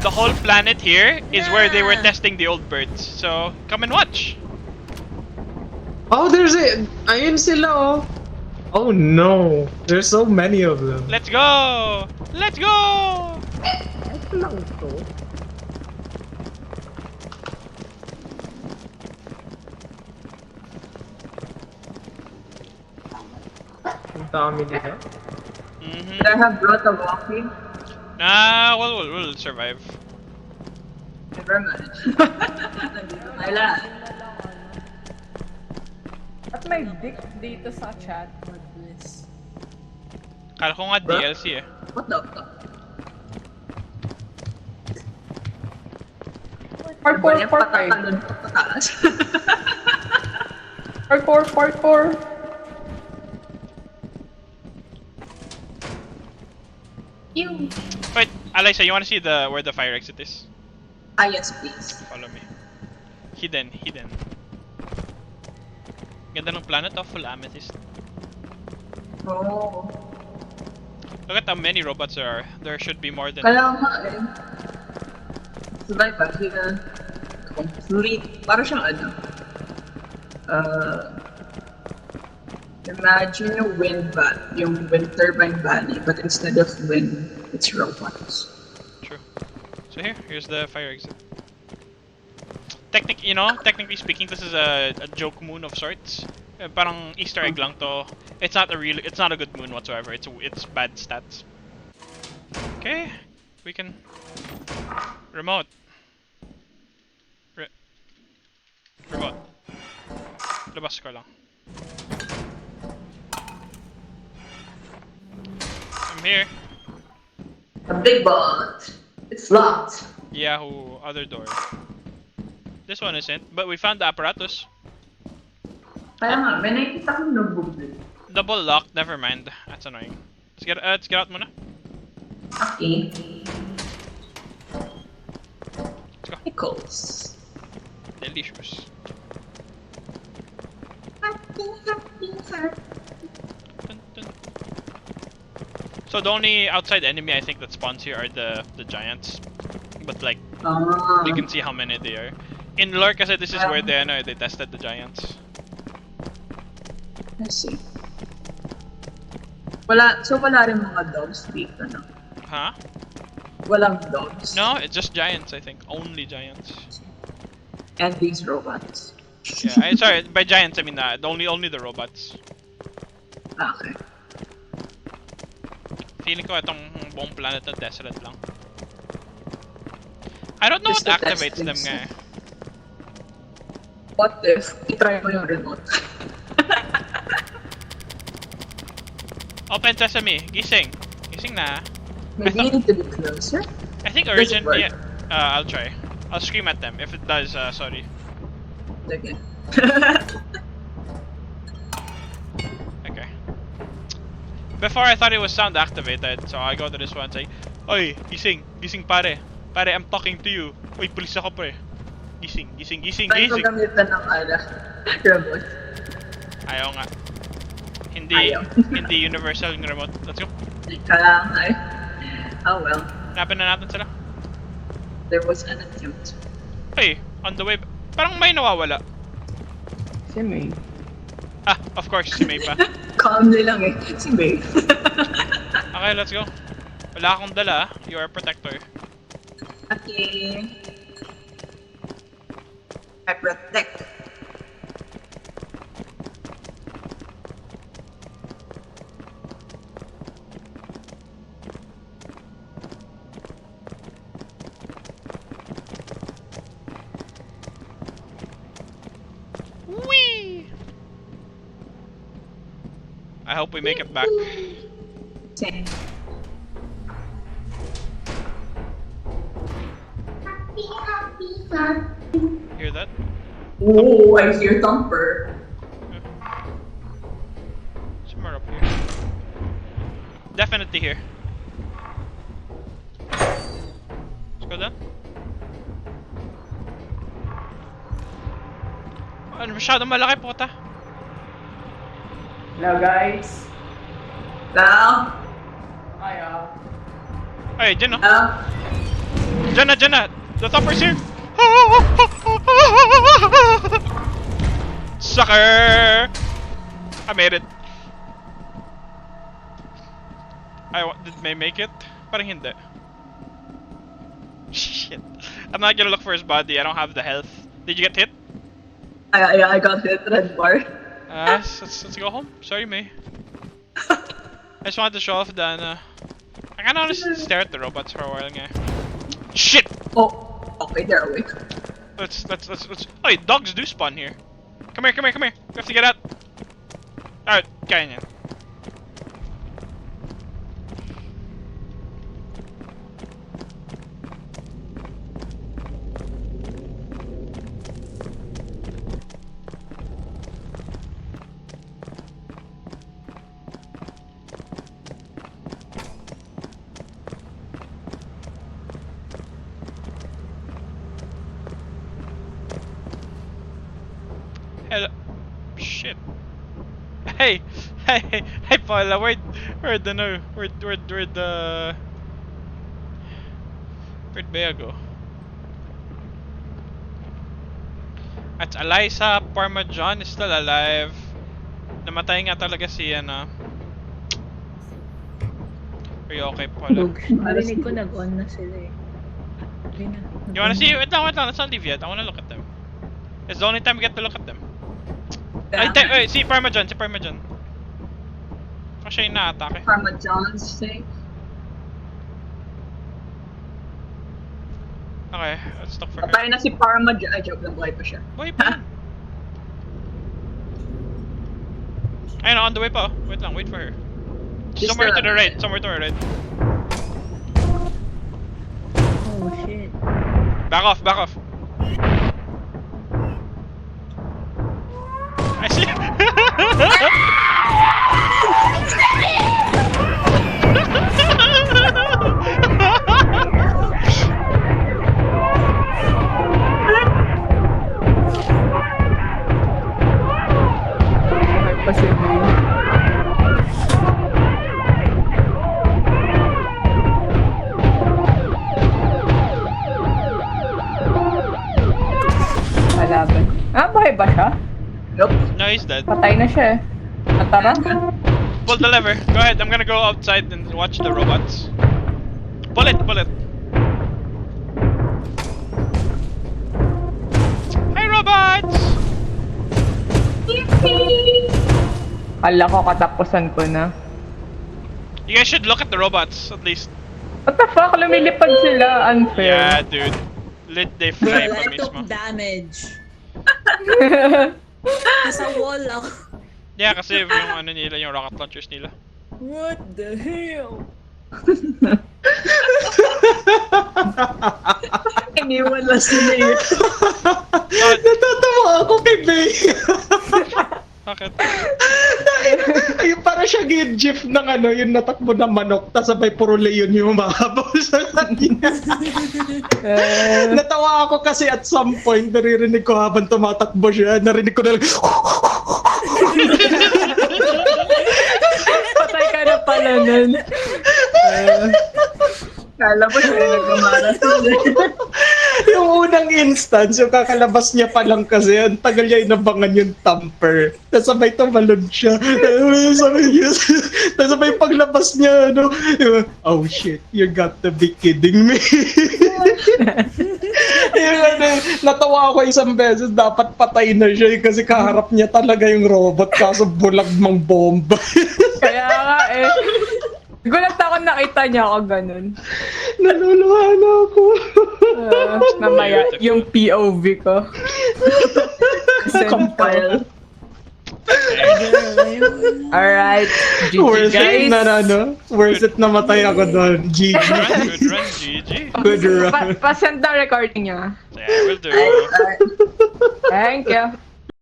The whole planet here is where they were testing the old birds. So, come and watch. Oh, there's a... Ayun sila oh. Oh no. There's so many of them. Let's go! Let's go! Ang dami nila. Mm-hmm. Did I have brought a walking? Nah, we'll survive. Never mind. Nandito tayo lahat. At may dick dito sa chat. Goodness. Kala ko nga DLC eh. What the fuck? Parkour, Yung parkour. patatalon pa pataas. Parkour. Yung... Wait, Alyssa, you wanna see where the fire exit is? Ah, yes, please. Follow me. Hidden. Ganda ng planet of full amethyst. Oh. Look at how many robots there are. There should be more than... Kaya nga eh. Sabay pa, sila complete, para siyang ano. Imagine yung wind turbine valley, but instead of wind, it's robots. True. So here's the fire exit. Technically speaking, this is a joke moon of sorts. Parang Easter egg lang to. It's not a good moon whatsoever. It's bad stats. Okay, we can remote. Remote. Labas ko lang. I'm here. A big bot. It's locked. Yahoo, other door. This one isn't, but we found the apparatus. Kaya nga, may nakikita kong nabugli. Double lock, never mind. That's annoying. Let's get out muna. Okay. Let's go. Pickles. Delicious. Dun, dun. So the only outside enemy I think that spawns here are the giants. But like, you can see how many they are. In lore kasi this is where they tested the giants. I see. Wala rin mga dogs dito, no? Huh? Walang dogs. No, it's just giants I think. Only giants. And these robots. Yeah, sorry, by giants I mean only the robots. Okay. Feeling ko itong buong planet na desolate lang. I don't know Just what the activates them testings. nga eh. What if itry mo yung remote? Open sesame, gising. Gising na. Maybe you need to be closer? I think Does it origin, work? yeah. I'll try. I'll scream at them. If it does, sorry. Okay. Okay. Before I thought it was sound activated, so I go to this one and say, Oy, gising, gising pare. Pare, I'm talking to you. Oy, pulis ako pre. Gising, gising, gising, Try ko gising. gamitan ng remote. Ayaw nga. Hindi, Ayaw. hindi universal yung remote. Let's go. Kaya nga eh. Oh well. Hanapin na natin sila. There was an attempt. Hey, on the way. Parang may nawawala. Si May. Ah, of course, si May pa. Calmly lang eh. Si May. Okay, let's go. Wala akong dala, ah. You are a protector. Okay. I protect. hope we make it back. Same. Hear that? Oh, I hear thumper. Somewhere up here. Definitely here. Let's go down. Ano masyadong malaki puta? Hello guys. Now, Ayaw. Ay, dyan no? now. Dyan na! The thumper's here! Sucker! I made it. Did May make it? Parang hindi. Shit. I'm not gonna look for his body, I don't have the health. Did you get hit? I got hit, red bar. Let's go home. Sorry, May. I just wanted to show off that I kinda wanna stare at the robots for a while nga. Shit! Oh, okay, they're awake. Let's. Oh, dogs do spawn here. Come here. We have to get out. Alright, kaya niyan. Hello. Shit. Hey, Paula, where'd Bea go? At Eliza Parmesan is still alive. Namatay nga talaga si Are you okay, Paula? Marinig ko nag-on na sila eh. Okay na. You wanna see? Wait lang, let's not leave yet. I wanna look at them. It's the only time we get to look at them. Ay, si Parmesan. Kasi yung na-atake. Parmesan's thing. Okay, let's look for her. Patay na si Parmesan. Ay, joke lang, buhay pa siya. Buhay pa. Ayun, on the way pa. Wait lang, wait for her. She's Somewhere to still the right, alive. somewhere to her right. Oh shit. Back off. I see. Malaban. Buhay ba siya? Nope. No, he's dead. Patay na siya eh. Tara. Pull the lever. Go ahead. I'm gonna go outside and watch the robots. Pull it. Hi, robots! Kala ko katapusan ko na. You guys should look at the robots at least. What the fuck? Lumilipad sila. Yeah, Unfair. dude. They fly Well, pa I took mismo. damage. Nasa wall ako. Yeah, kasi yung nila, yung rocket launchers nila. What the hell? Iniwan lang sila yun. Natatawa ako kay May. Bakit? Ayun, para siya gif ng yung natakbo na manok, tas sabay puro leon yung mahabol sa kanya. Natawa ako kasi at some point, naririnig ko habang tumatakbo siya, narinig ko na lang, Patay ka na pala nun. Kala mo siya yung nagmamaras. yung unang instance, yung kakalabas niya pa lang kasi, ang tagal niya inabangan yung thumper. Tapos sabay tumalon siya. Tapos sabay paglabas niya, oh shit, you got to be kidding me. Natawa ako isang beses, dapat patay na siya kasi kaharap niya talaga yung robot kaso bulag mang bomba. Kaya nga eh. Gulat ako nakita niya ako ganun. Naluluha na ako. Mamaya, yung POV ko. Compile. Alright. GG Worth it guys. na worth it na matay ako doon. GG. Good run, GG. Good run. Pa-send na recording niya. Yeah, will do. Alright. Thank you.